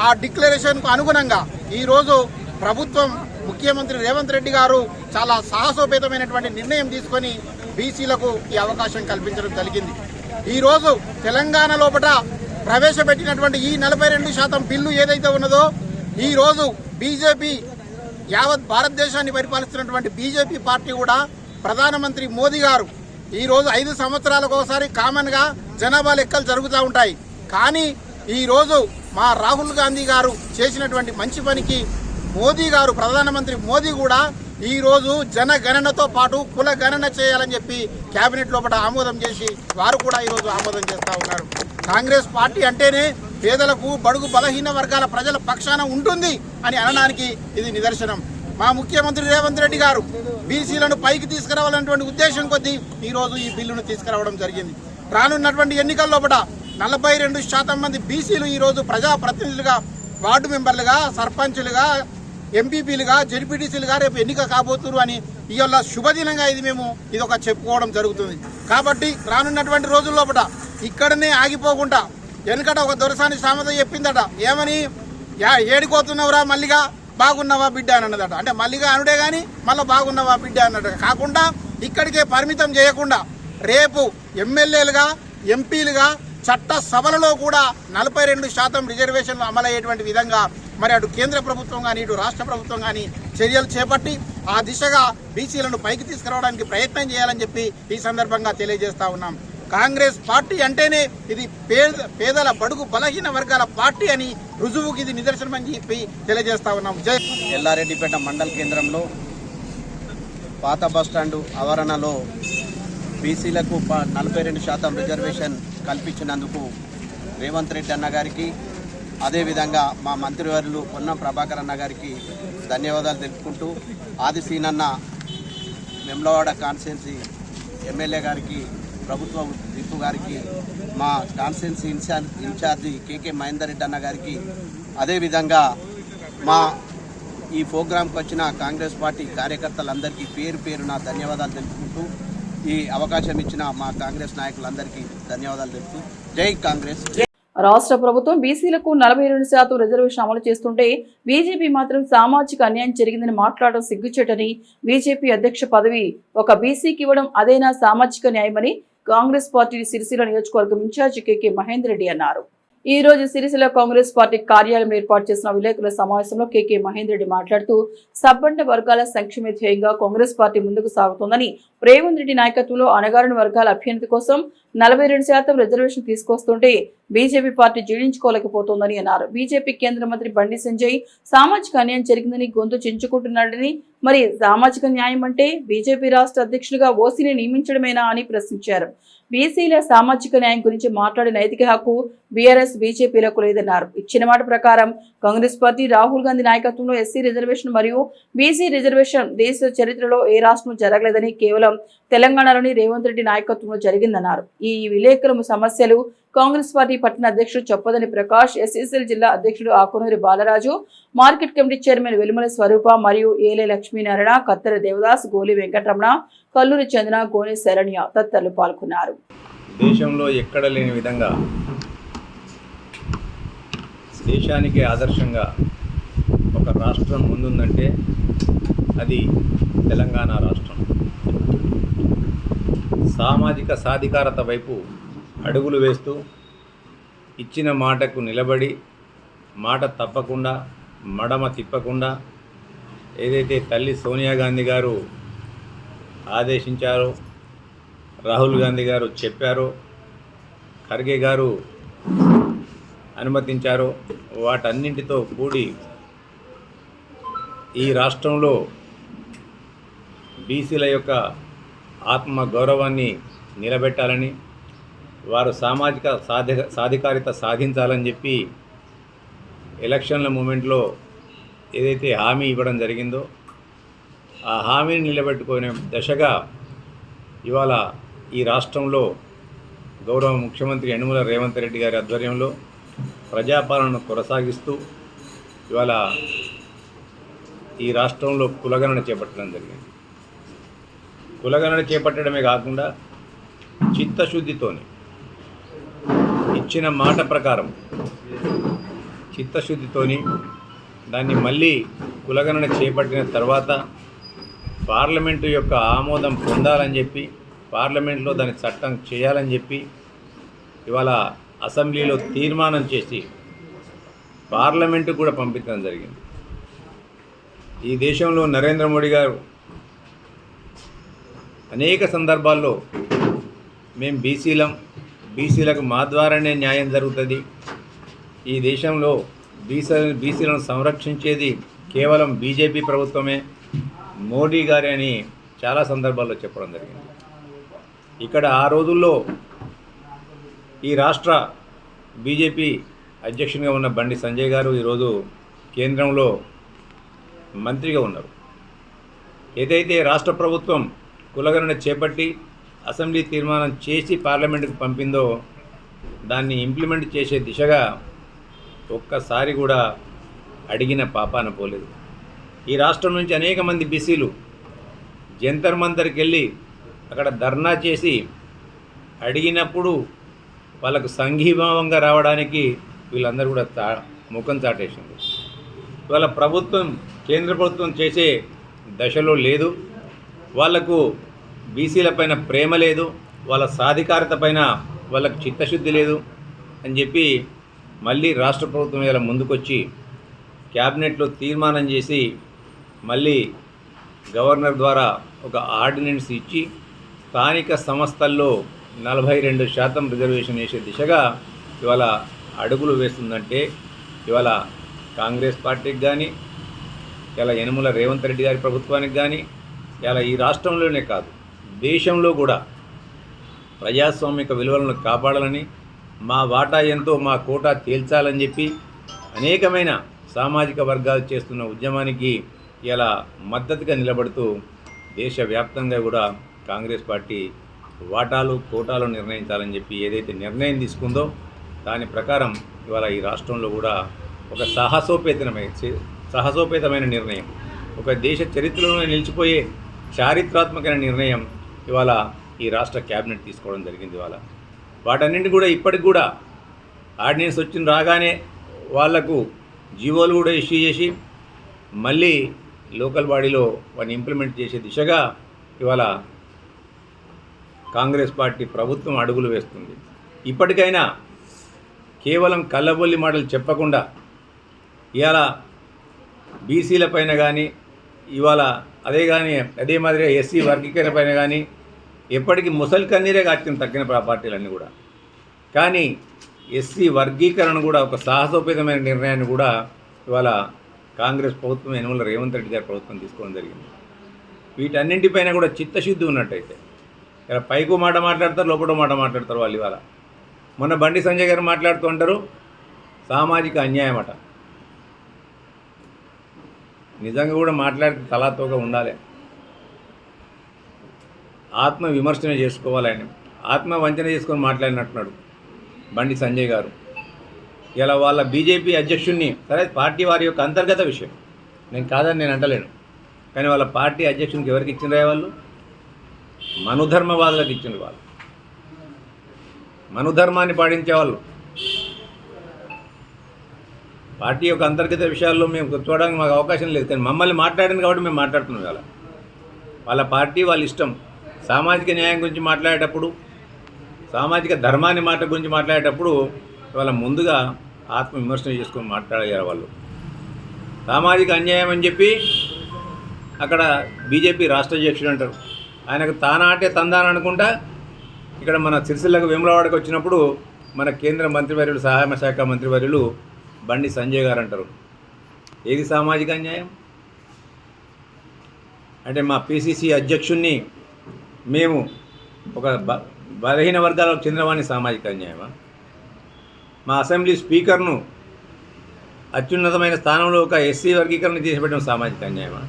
ఆ డిక్లరేషన్కు అనుగుణంగా ఈరోజు ప్రభుత్వం, ముఖ్యమంత్రి రేవంత్ రెడ్డి గారు చాలా సాహసోపేతమైనటువంటి నిర్ణయం తీసుకొని బీసీలకు ఈ అవకాశం కల్పించడం జరిగింది. ఈరోజు తెలంగాణ లోపల ప్రవేశపెట్టినటువంటి ఈ 42% బిల్లు ఏదైతే ఉన్నదో ఈరోజు బీజేపీ, యావత్ భారతదేశాన్ని పరిపాలిస్తున్నటువంటి బీజేపీ పార్టీ కూడా ప్రధానమంత్రి మోదీ గారు ఈరోజు 5 సంవత్సరాలకు ఒకసారి కామన్గా జనాభా లెక్కలు జరుగుతూ ఉంటాయి. కానీ ఈరోజు మా రాహుల్ గాంధీ గారు చేసినటువంటి మంచి పనికి మోదీ గారు, ప్రధానమంత్రి మోదీ కూడా ఈరోజు జనగణనతో పాటు కుల గణన చేయాలని చెప్పి కేబినెట్ లోపల ఆమోదం చేసి వారు కూడా ఈరోజు ఆమోదం చేస్తూ ఉన్నారు. కాంగ్రెస్ పార్టీ అంటేనే పేదలకు, బడుగు బలహీన వర్గాల ప్రజల పక్షాన ఉంటుంది అని అనడానికి ఇది నిదర్శనం. మా ముఖ్యమంత్రి రేవంత్ రెడ్డి గారు బీసీలను పైకి తీసుకురావాలన్నటువంటి ఉద్దేశం కొద్దీ ఈరోజు ఈ బిల్లును తీసుకురావడం జరిగింది. రానున్నటువంటి ఎన్నికల లోపల 42% మంది బీసీలు ఈరోజు ప్రజాప్రతినిధులుగా, వార్డు మెంబర్లుగా, సర్పంచులుగా, ఎంపీపీలుగా, జెడ్పీటీసీలుగా రేపు ఎన్నిక కాబోతున్నారు అని ఇవాళ శుభదినంగా ఇది ఒక చెప్పుకోవడం జరుగుతుంది. కాబట్టి రానున్నటువంటి రోజుల్లోపట ఇక్కడనే ఆగిపోకుండా, వెనుకట ఒక దొరసాని సామెత చెప్పిందట, ఏమని ఏడిపోతున్నావురా మల్లిగా బాగున్నావా బిడ్డ అని అన్నదట. అంటే మల్లిగా అనుడే కానీ మళ్ళీ బాగున్నావా బిడ్డ అన్నట్టు కాకుండా ఇక్కడికే పరిమితం చేయకుండా రేపు ఎమ్మెల్యేలుగా ఎంపీలుగా చట్ట సభలలో కూడా 42% రిజర్వేషన్లు అమలయ్యేటువంటి విధంగా మరి అటు కేంద్ర ప్రభుత్వం కానీ ఇటు రాష్ట్ర ప్రభుత్వం కానీ చర్యలు చేపట్టి ఆ దిశగా బీసీలను పైకి తీసుకురావడానికి ప్రయత్నం చేయాలని చెప్పి ఈ సందర్భంగా తెలియజేస్తా ఉన్నాం. కాంగ్రెస్ పార్టీ అంటేనే ఇది పేదల బడుగు బలహీన వర్గాల పార్టీ అని రుజువుకి ఇది నిదర్శనం అని చెప్పి తెలియజేస్తా ఉన్నాం. ఎల్లారెడ్డిపేట మండల కేంద్రంలో పాత బస్టాండు ఆవరణలో బీసీలకు 42% రిజర్వేషన్ కల్పించినందుకు రేవంత్ రెడ్డి అన్న గారికి, అదేవిధంగా మా మంత్రివర్యులు పొన్నం ప్రభాకర్ అన్న గారికి ధన్యవాదాలు తెలుపుకుంటూ, ఆదిశీనన్న వెమ్లవాడ కాన్స్టిట్యున్సీ ఎమ్మెల్యే గారికి, ప్రభుత్వ విప్ గారికి, మా కాన్స్టిట్యున్సీ ఇన్ఛార్జి కేకే మహేందర్ రెడ్డి అన్న గారికి, అదేవిధంగా మా ఈ ప్రోగ్రాంకి వచ్చిన కాంగ్రెస్ పార్టీ కార్యకర్తలందరికీ పేరు పేరున ధన్యవాదాలు తెలుపుకుంటూ, ఈ అవకాశం ఇచ్చిన మా కాంగ్రెస్ నాయకులందరికీ ధన్యవాదాలు తెలుపుతూ జై కాంగ్రెస్. రాష్ట్ర ప్రభుత్వం బీసీలకు 42% రిజర్వేషన్ అమలు చేస్తుంటే బీజేపీ మాత్రం సామాజిక అన్యాయం జరిగిందని మాట్లాడడం సిగ్గుచేటని, బీజేపీ అధ్యక్ష పదవి ఒక బీసీకి ఇవ్వడం అదేనా సామాజిక న్యాయమని కాంగ్రెస్ పార్టీ సిరిసిల్ల నియోజకవర్గం ఇన్ఛార్జి కేకే మహేందర్ రెడ్డి అన్నారు. ఈ రోజు సిరిసిల్ల కాంగ్రెస్ పార్టీ కార్యాలయం ఏర్పాటు చేసిన విలేకరుల సమావేశంలో కేకే మహేందర్ రెడ్డి మాట్లాడుతూ, సబ్బండ వర్గాల సంక్షేమ ధ్యేయంగా కాంగ్రెస్ పార్టీ ముందుకు సాగుతోందని, రేవంత్ రెడ్డి నాయకత్వంలో అణగారిన వర్గాల అభ్యున్నతి కోసం 42% రిజర్వేషన్ తీసుకొస్తుంటే బీజేపీ పార్టీ జీర్ణించుకోలేకపోతోందని అన్నారు. బీజేపీ కేంద్ర మంత్రి బండి సంజయ్ సామాజిక అన్యాయం జరిగిందని గొంతు చించుకుంటున్నాడని, మరి సామాజిక న్యాయం అంటే బీజేపీ రాష్ట్ర అధ్యక్షులుగా ఓసీని నియమించడమేనా అని ప్రశ్నించారు. బీసీల సామాజిక న్యాయం గురించి మాట్లాడే నైతిక హక్కు బీఆర్ఎస్ బీజేపీలకు లేదన్నారు. ఇచ్చిన మాట ప్రకారం కాంగ్రెస్ పార్టీ రాహుల్ గాంధీ నాయకత్వంలో ఎస్సీ రిజర్వేషన్ మరియు బీసీ రిజర్వేషన్ దేశ చరిత్రలో ఏ రాష్ట్రం జరగలేదని, కేవలం తెలంగాణలోని రేవంత్ రెడ్డి నాయకత్వంలో జరిగిందన్నారు. ఈ విలేకరుల సమస్యలు కాంగ్రెస్ పార్టీ పట్టణ అధ్యక్షుడు చొప్పదని ప్రకాష్, ఎస్ఎస్ఎల్ జిల్లా అధ్యక్షుడు Akunuri Balaraju, market committee chairman Velumala Swaroopa మరియు ఏలే లక్ష్మీనారాయణ, కత్తెర దేవదాస్, గోలి వెంకటరమణ, కల్లూరి చంద్ర, గోనె శరణ్య తదితరులు పాల్గొన్నారు. దేశంలో ఎక్కడ లేని విధంగా దేశానికి ఆదర్శంగా ఒక రాష్ట్రం ముందుందంటే అది తెలంగాణ రాష్ట్రం. సామాజిక సాధికారత వైపు అడుగులు వేస్తూ ఇచ్చిన మాటకు నిలబడి, మాట తప్పకుండా, మడమ తిప్పకుండా ఏదైతే తల్లి సోనియా గాంధీ గారు ఆదేశించారో, రాహుల్ గాంధీ గారు చెప్పారో, ఖర్గే గారు అనుమతించారో, వాటన్నింటితో కూడి ఈ రాష్ట్రంలో బీసీల యొక్క ఆత్మ గౌరవాన్ని నిలబెట్టాలని, వారు సామాజిక సాధికారిత సాధించాలని చెప్పి ఎలక్షన్ల మూమెంట్లో ఏదైతే హామీ ఇవ్వడం జరిగిందో ఆ హామీని నిలబెట్టుకునే దశగా ఇవాళ ఈ రాష్ట్రంలో గౌరవ ముఖ్యమంత్రి యనుమల రేవంత్ రెడ్డి గారి ఆధ్వర్యంలో ప్రజాపాలనను కొనసాగిస్తూ ఇవాళ ఈ రాష్ట్రంలో కులగణన చేపట్టడం జరిగింది. కులగణన చేపట్టడమే కాకుండా చిత్తశుద్ధితోని ఇచ్చిన మాట ప్రకారం చిత్తశుద్ధితోని దాన్ని మళ్ళీ కులగణన చేపట్టిన తర్వాత పార్లమెంటు యొక్క ఆమోదం పొందాలని చెప్పి, పార్లమెంట్లో దాని చట్టం చేయాలని చెప్పి ఇవాళ అసెంబ్లీలో తీర్మానం చేసి పార్లమెంటు కూడా పంపించడం జరిగింది. ఈ దేశంలో నరేంద్ర మోడీ గారు అనేక సందర్భాల్లో మేము బీసీలకు మా ద్వారానే న్యాయం జరుగుతుంది, ఈ దేశంలో బీసీలను సంరక్షించేది కేవలం బీజేపీ ప్రభుత్వమే, మోడీ గారే అని చాలా సందర్భాల్లో చెప్పడం జరిగింది. ఇక్కడ ఆ రోజుల్లో ఈ రాష్ట్ర బీజేపీ అధ్యక్షునిగా ఉన్న బండి సంజయ్ గారు ఈరోజు కేంద్రంలో మంత్రిగా ఉన్నారు. ఏదైతే రాష్ట్ర ప్రభుత్వం కులగణన చేపట్టి అసెంబ్లీ తీర్మానం చేసి పార్లమెంటుకు పంపిందో దాన్ని ఇంప్లిమెంట్ చేసే దిశగా ఒక్కసారి కూడా అడిగిన పాపాన పోలేదు. ఈ రాష్ట్రం నుంచి అనేక మంది బీసీలు జంతర్ మంతర్కి వెళ్ళి అక్కడ ధర్నా చేసి అడిగినప్పుడు వాళ్ళకు సంఘీభావంగా రావడానికి వీళ్ళందరూ కూడా ముఖం చాటేసింది. ఇవాళ ప్రభుత్వం, కేంద్ర ప్రభుత్వం చేసే దశలో లేదు. వాళ్లకు బీసీల పైన ప్రేమ లేదు, వాళ్ళ సాధికారత పైన వాళ్ళకు చిత్తశుద్ధి లేదు అని చెప్పి మళ్ళీ రాష్ట్ర ప్రభుత్వం ఇలా ముందుకొచ్చి క్యాబినెట్లో తీర్మానం చేసి మళ్ళీ గవర్నర్ ద్వారా ఒక ఆర్డినెన్స్ ఇచ్చి స్థానిక సంస్థల్లో 42% రిజర్వేషన్ వేసే దిశగా ఇవాళ అడుగులు వేస్తుందంటే ఇవాళ కాంగ్రెస్ పార్టీకి కానీ, ఇలా యనమల రేవంత్ రెడ్డి గారి ప్రభుత్వానికి కానీ, ఇలా ఈ రాష్ట్రంలోనే కాదు దేశంలో కూడా ప్రజాస్వామిక విలువలను కాపాడాలని, మా వాటా ఎంతో మా కోటా తేల్చాలని చెప్పి అనేకమైన సామాజిక వర్గాలు చేస్తున్న ఉద్యమానికి ఇలా మద్దతుగా నిలబడుతూ దేశవ్యాప్తంగా కూడా కాంగ్రెస్ పార్టీ వాటాలు కోటాలు నిర్ణయించాలని చెప్పి ఏదైతే నిర్ణయం తీసుకుందో దాని ప్రకారం ఇవాళ ఈ రాష్ట్రంలో కూడా ఒక సాహసోపేతమైన నిర్ణయం, ఒక దేశ చరిత్రలో నిలిచిపోయే చారిత్రాత్మకమైన నిర్ణయం ఇవాళ ఈ రాష్ట్ర క్యాబినెట్ తీసుకోవడం జరిగింది. ఇవాళ వాటన్నింటి కూడా ఇప్పటికి కూడా ఆర్డినెన్స్ వచ్చిన రాగానే వాళ్లకు జీవోలు కూడా ఇష్యూ చేసి మళ్ళీ లోకల్ బాడీలో వాటిని ఇంప్లిమెంట్ చేసే దిశగా ఇవాళ కాంగ్రెస్ పార్టీ ప్రభుత్వం అడుగులు వేస్తుంది. ఇప్పటికైనా కేవలం కళ్ళబొల్లి మాటలు చెప్పకుండా ఇవాళ బీసీల పైన కానీ ఇవాళ అదే మాదిరిగా ఎస్సీ వర్గీకరణ పైన కానీ ఎప్పటికీ ముసలి కన్నీరే కాచిన తగ్గిన పార్టీలన్నీ కూడా, కానీ ఎస్సీ వర్గీకరణ కూడా ఒక సాహసోపేతమైన నిర్ణయాన్ని కూడా ఇవాళ కాంగ్రెస్ ప్రభుత్వం, యనమల రేవంత్ రెడ్డి గారి ప్రభుత్వం తీసుకోవడం జరిగింది. వీటన్నింటిపైన కూడా చిత్తశుద్ధి ఉన్నట్టయితే ఇలా పైకు మాట మాట్లాడతారు, లోపల మాట మాట్లాడతారు వాళ్ళు. ఇవాళ మొన్న బండి సంజయ్ గారు మాట్లాడుతూ ఉంటారు సామాజిక అన్యాయం అట. నిజంగా కూడా మాట్లాడితే తలాతోగా ఉండాలి, ఆత్మ విమర్శన చేసుకోవాలి. ఆయన ఆత్మ వంచన చేసుకొని మాట్లాడినట్టున్నాడు బండి సంజయ్ గారు. ఇలా వాళ్ళ బీజేపీ అధ్యక్షుడిని, సరే పార్టీ వారి యొక్క అంతర్గత విషయం, నేను కాదని నేను అంటలేను, కానీ వాళ్ళ పార్టీ అధ్యక్షునికి ఎవరికి ఇచ్చినరే వాళ్ళు? మనుధర్మవాదులకు ఇచ్చిన వాళ్ళు, మనుధర్మాన్ని పాటించేవాళ్ళు. పార్టీ యొక్క అంతర్గత విషయాల్లో మేము చూడడానికి మాకు అవకాశం లేదు, కానీ మమ్మల్ని మాట్లాడింది కాబట్టి మేము మాట్లాడుతున్నాం. ఇవాళ వాళ్ళ పార్టీ వాళ్ళ ఇష్టం. సామాజిక న్యాయం గురించి మాట్లాడేటప్పుడు, సామాజిక ధర్మాన్ని గురించి మాట్లాడేటప్పుడు వాళ్ళ ముందుగా ఆత్మ విమర్శన చేసుకొని మాట్లాడారు వాళ్ళు. సామాజిక అన్యాయం అని చెప్పి అక్కడ బీజేపీ రాష్ట్ర అధ్యక్షుడు అంటారు, ఆయనకు తానాటే తందాన అనుకుంటా ఇక్కడ మన సిరిసిల్లకు వేములవాడకు వచ్చినప్పుడు మన కేంద్ర మంత్రివర్యులు, సహాయ శాఖ మంత్రివర్యులు బండి సంజయ్ గారు అంటారు, ఏది సామాజిక అన్యాయం అంటే మా పిసిసి అధ్యక్షుడిని మేము ఒక బలహీన వర్గాలకు చెందినవాడిని సామాజిక అన్యాయమా? మా అసెంబ్లీ స్పీకర్ను అత్యున్నతమైన స్థానంలో ఒక ఎస్సీ వర్గీకరణ చేసిపెట్టడం సామాజిక అన్యాయమా?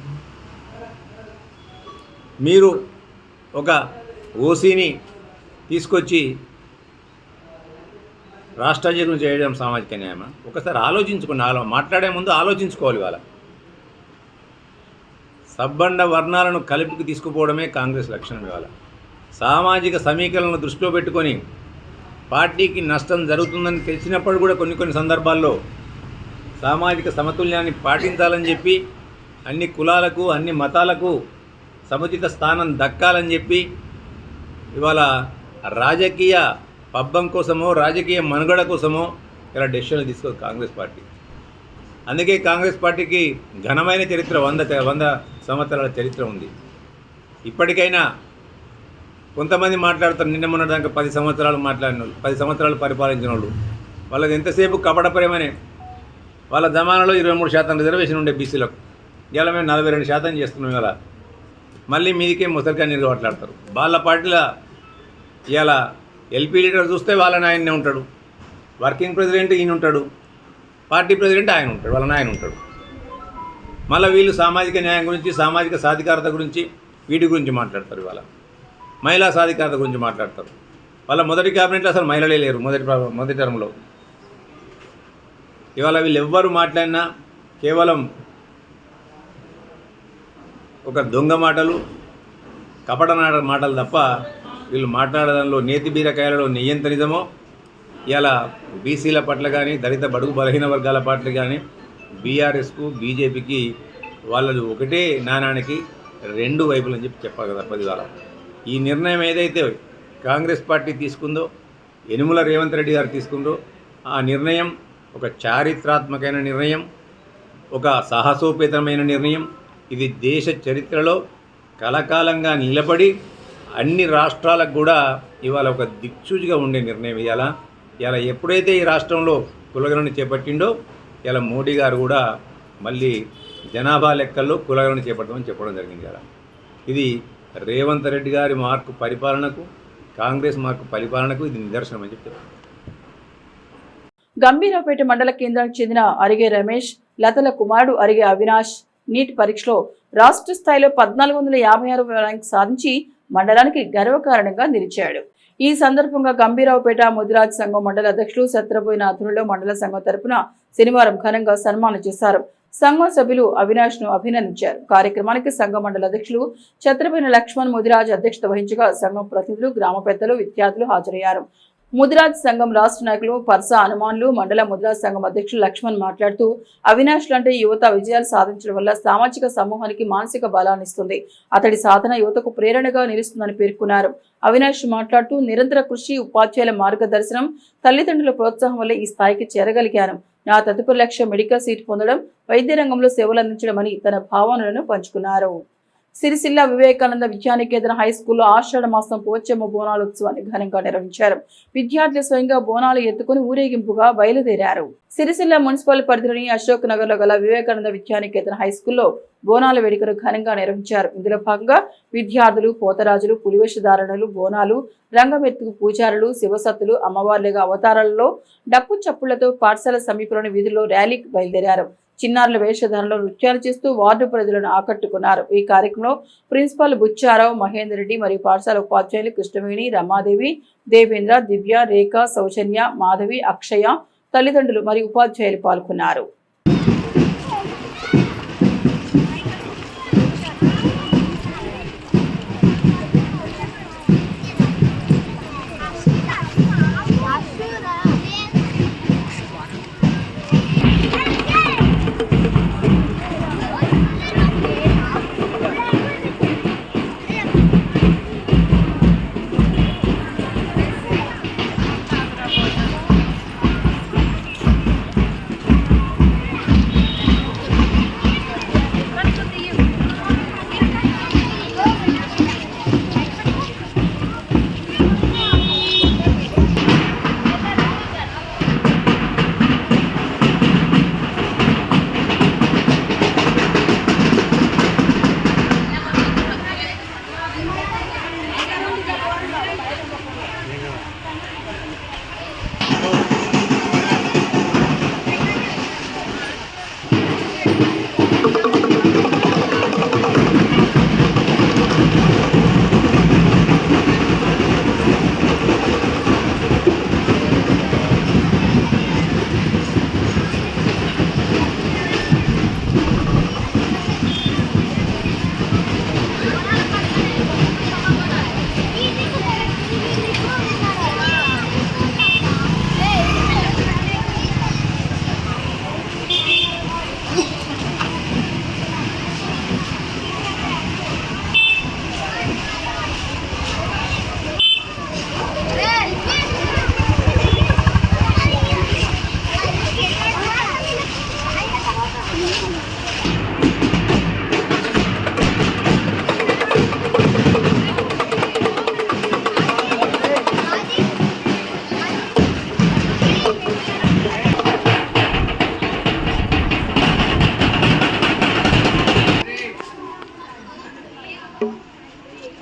మీరు ఒక ఓసీని తీసుకొచ్చి రాష్ట్ర అధ్యక్షులను చేయడం సామాజిక న్యాయమా? ఒకసారి ఆలోచించుకోండి, మాట్లాడే ముందు ఆలోచించుకోవాలి. వాళ్ళ సబ్బండ వర్ణాలను కలిపికి తీసుకుపోవడమే కాంగ్రెస్ లక్షణం. ఇవాళ సామాజిక సమీకరణను దృష్టిలో పెట్టుకొని పార్టీకి నష్టం జరుగుతుందని తెలిసినప్పుడు కూడా కొన్ని సందర్భాల్లో సామాజిక సమతుల్యాన్ని పాటించాలని చెప్పి అన్ని కులాలకు, అన్ని మతాలకు సముచిత స్థానం దక్కాలని చెప్పి ఇవాళ రాజకీయ పబ్బం కోసమో, రాజకీయ మనుగడ కోసమో ఇలా డెసిషన్లు తీసుకోదు కాంగ్రెస్ పార్టీ. అందుకే కాంగ్రెస్ పార్టీకి ఘనమైన చరిత్ర, 100 సంవత్సరాల చరిత్ర ఉంది. ఇప్పటికైనా కొంతమంది మాట్లాడతారు, నిన్న మొన్న దాకా 10 సంవత్సరాలు మాట్లాడిన వాళ్ళు, 10 సంవత్సరాలు పరిపాలించిన వాళ్ళు, వాళ్ళకి ఎంతసేపు కపట ప్రేమనే. వాళ్ళ జమానాలో 23% రిజర్వేషన్ ఉండే బీసీలకు, ఇలా మేము 42% చేస్తున్నాం. ఇలా మళ్ళీ మీదికే ముసలికా నీరు మాట్లాడతారు. వాళ్ళ పార్టీల ఇలా ఎల్పీ లీడర్ చూస్తే వాళ్ళ నాయనే ఉంటాడు, వర్కింగ్ ప్రెసిడెంట్ ఈయన ఉంటాడు, పార్టీ ప్రెసిడెంట్ ఆయన ఉంటాడు, వాళ్ళ నాయన ఉంటాడు. మళ్ళీ వీళ్ళు సామాజిక న్యాయం గురించి, సామాజిక సాధికారత గురించి, వీటి గురించి మాట్లాడతారు. ఇవాళ మహిళా సాధికారత గురించి మాట్లాడతారు. వాళ్ళ మొదటి క్యాబినెట్లో అసలు మహిళలే లేరు మొదటి టర్మ్లో. ఇవాళ వీళ్ళు ఎవ్వరు మాట్లాడినా కేవలం ఒక దొంగ మాటలు, కపట మాటలు తప్ప వీళ్ళు మాట్లాడడంలో నేతి బీరకాయలలో నెయ్యంత నిజమో ఇలా బీసీల పట్ల కానీ దళిత బడుగు బలహీన వర్గాల పట్ల కానీ బీఆర్ఎస్కు బీజేపీకి వాళ్ళది ఒకటే నాణానికి రెండు వైపులని చెప్పాలి కదా తప్పది. వాళ్ళ ఈ నిర్ణయం ఏదైతే కాంగ్రెస్ పార్టీ తీసుకుందో, యనుమల రేవంత్ రెడ్డి గారు తీసుకుందో, ఆ నిర్ణయం ఒక చారిత్రాత్మకమైన నిర్ణయం, ఒక సాహసోపేతమైన నిర్ణయం. ఇది దేశ చరిత్రలో కలకాలంగా నిలబడి అన్ని రాష్ట్రాలకు కూడా ఇవాళ ఒక దిక్సూచిగా ఉండే నిర్ణయం. ఇలా ఎప్పుడైతే ఈ రాష్ట్రంలో కులగణన చేపట్టిండో ఇలా మోడీ గారు కూడా మళ్ళీ జనాభా లెక్కల్లో కులగణన చేపట్టమని చెప్పడం జరిగింది. ఇది రేవంత్ రెడ్డి గారి మార్కు పరిపాలనకు, కాంగ్రెస్ మార్కు పరిపాలనకు ఇది నిదర్శనం అని చెప్తారు. గంభీరావుపేట మండల కేంద్రానికి చెందిన అరిగే రమేష్, లతల కుమారుడు అరిగే అవినాష్ నీట్ పరీక్షలో రాష్ట్ర స్థాయిలో 1456వ ర్యాంక్ సాధించి మండలానికి గర్వకారణంగా నిలిచాడు. ఈ సందర్భంగా గంభీరావుపేట ముదిరాజ్ సంఘం మండల అధ్యక్షులు సత్రబోయిన ఆధ్వర్యంలో మండల సంఘం తరపున శనివారం ఘనంగా సన్మానం చేశారు. సంఘం సభ్యులు అవినాష్ ను అభినందించారు. కార్యక్రమానికి సంఘం మండల అధ్యక్షులు ఛత్రబోయిన లక్ష్మణ్ ముదిరాజ్ అధ్యక్షత వహించగా సంఘం ప్రతినిధులు, గ్రామ పెద్దలు, విద్యార్థులు హాజరయ్యారు. ముదిరాజ్ సంఘం రాష్ట్ర నాయకులు పర్సా హనుమాన్లు, మండల ముదిరాజ్ సంఘం అధ్యక్షులు లక్ష్మణ్ మాట్లాడుతూ అవినాష్ లాంటి యువత విజయాలు సాధించడం వల్ల సామాజిక సమూహానికి మానసిక బలాన్ని ఇస్తుంది. అతడి సాధన యువతకు ప్రేరణగా నిలుస్తుందని పేర్కొన్నారు. అవినాష్ మాట్లాడుతూ నిరంతర కృషి, ఉపాధ్యాయుల మార్గదర్శనం, తల్లిదండ్రుల ప్రోత్సాహం వల్ల ఈ స్థాయికి చేరగలిగాను. నా తదుపరి లక్ష్యం మెడికల్ సీట్ పొందడం, వైద్య రంగంలో సేవలు అందించడం అని తన భావనలను పంచుకున్నారు. సిరిసిల్ల వివేకానంద విద్యానికేతన హై స్కూల్లో ఆషాఢ మాసం పోచమ్మ బోనాల ఉత్సవాన్ని ఘనంగా నిర్వహించారు. విద్యార్థులు స్వయంగా బోనాలు ఎత్తుకుని ఊరేగింపుగా బయలుదేరారు. సిరిసిల్ల మున్సిపల్ పరిధిలోని అశోక్ నగర్ లో గల వివేకానంద విద్యానికేతన హై స్కూల్లో బోనాల వేడుకను ఘనంగా నిర్వహించారు. ఇందులో భాగంగా విద్యార్థులు, పోతరాజులు, పులివేషధారణలు, బోనాలు, రంగమెత్తుకు పూజారులు, శివసత్తులు, అమ్మవార్లుగా అవతారాలలో డప్పు చప్పుళ్లతో పాఠశాల సమీపంలోని వీధుల్లో ర్యాలీకి బయలుదేరారు. చిన్నారుల వేషధారణలో నృత్యాలు చేస్తూ వార్డు ప్రజలను ఆకట్టుకున్నారు. ఈ కార్యక్రమంలో ప్రిన్సిపాల్ బుచ్చారావు, మహేందర్ రెడ్డి మరియు పాఠశాల ఉపాధ్యాయులు కృష్ణవేణి, రమాదేవి, దేవేంద్ర, దివ్య, రేఖ, సౌజన్య, మాధవి, అక్షయ, తల్లిదండ్రులు మరియు ఉపాధ్యాయులు పాల్గొన్నారు.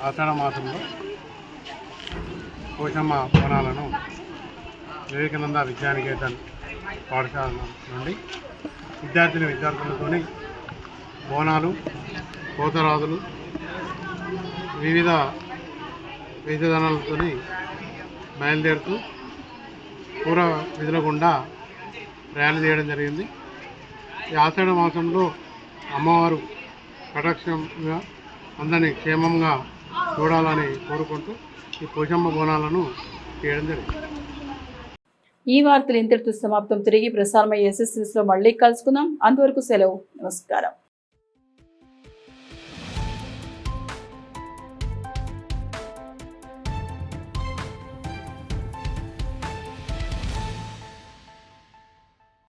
ఆషాఢ మాసంలో పోచమ్మ బోనాలను వివేకానంద విద్యానికేతన్ పాఠశాల నుండి విద్యార్థులతో బోనాలు, పోతరాజులు, వివిధ వేషధారణలతో బయలుదేరుతూ పూర్వ విధుల గుండా ర్యాలీ చేయడం జరిగింది. ఈ ఆషాఢ మాసంలో అమ్మవారు కటాక్షంగా అందరినీ క్షేమంగా చూడాలని కోరుకుంటూ ఈ పోషమ్మ బోనాలను చేయడం జరిగింది. ఈ వార్తలు ఇంతటితో సమాప్తం. తిరిగి ప్రసారమయ్యే SSNews లో మళ్ళీ కలుసుకుందాం. అంతవరకు సెలవు. నమస్కారం.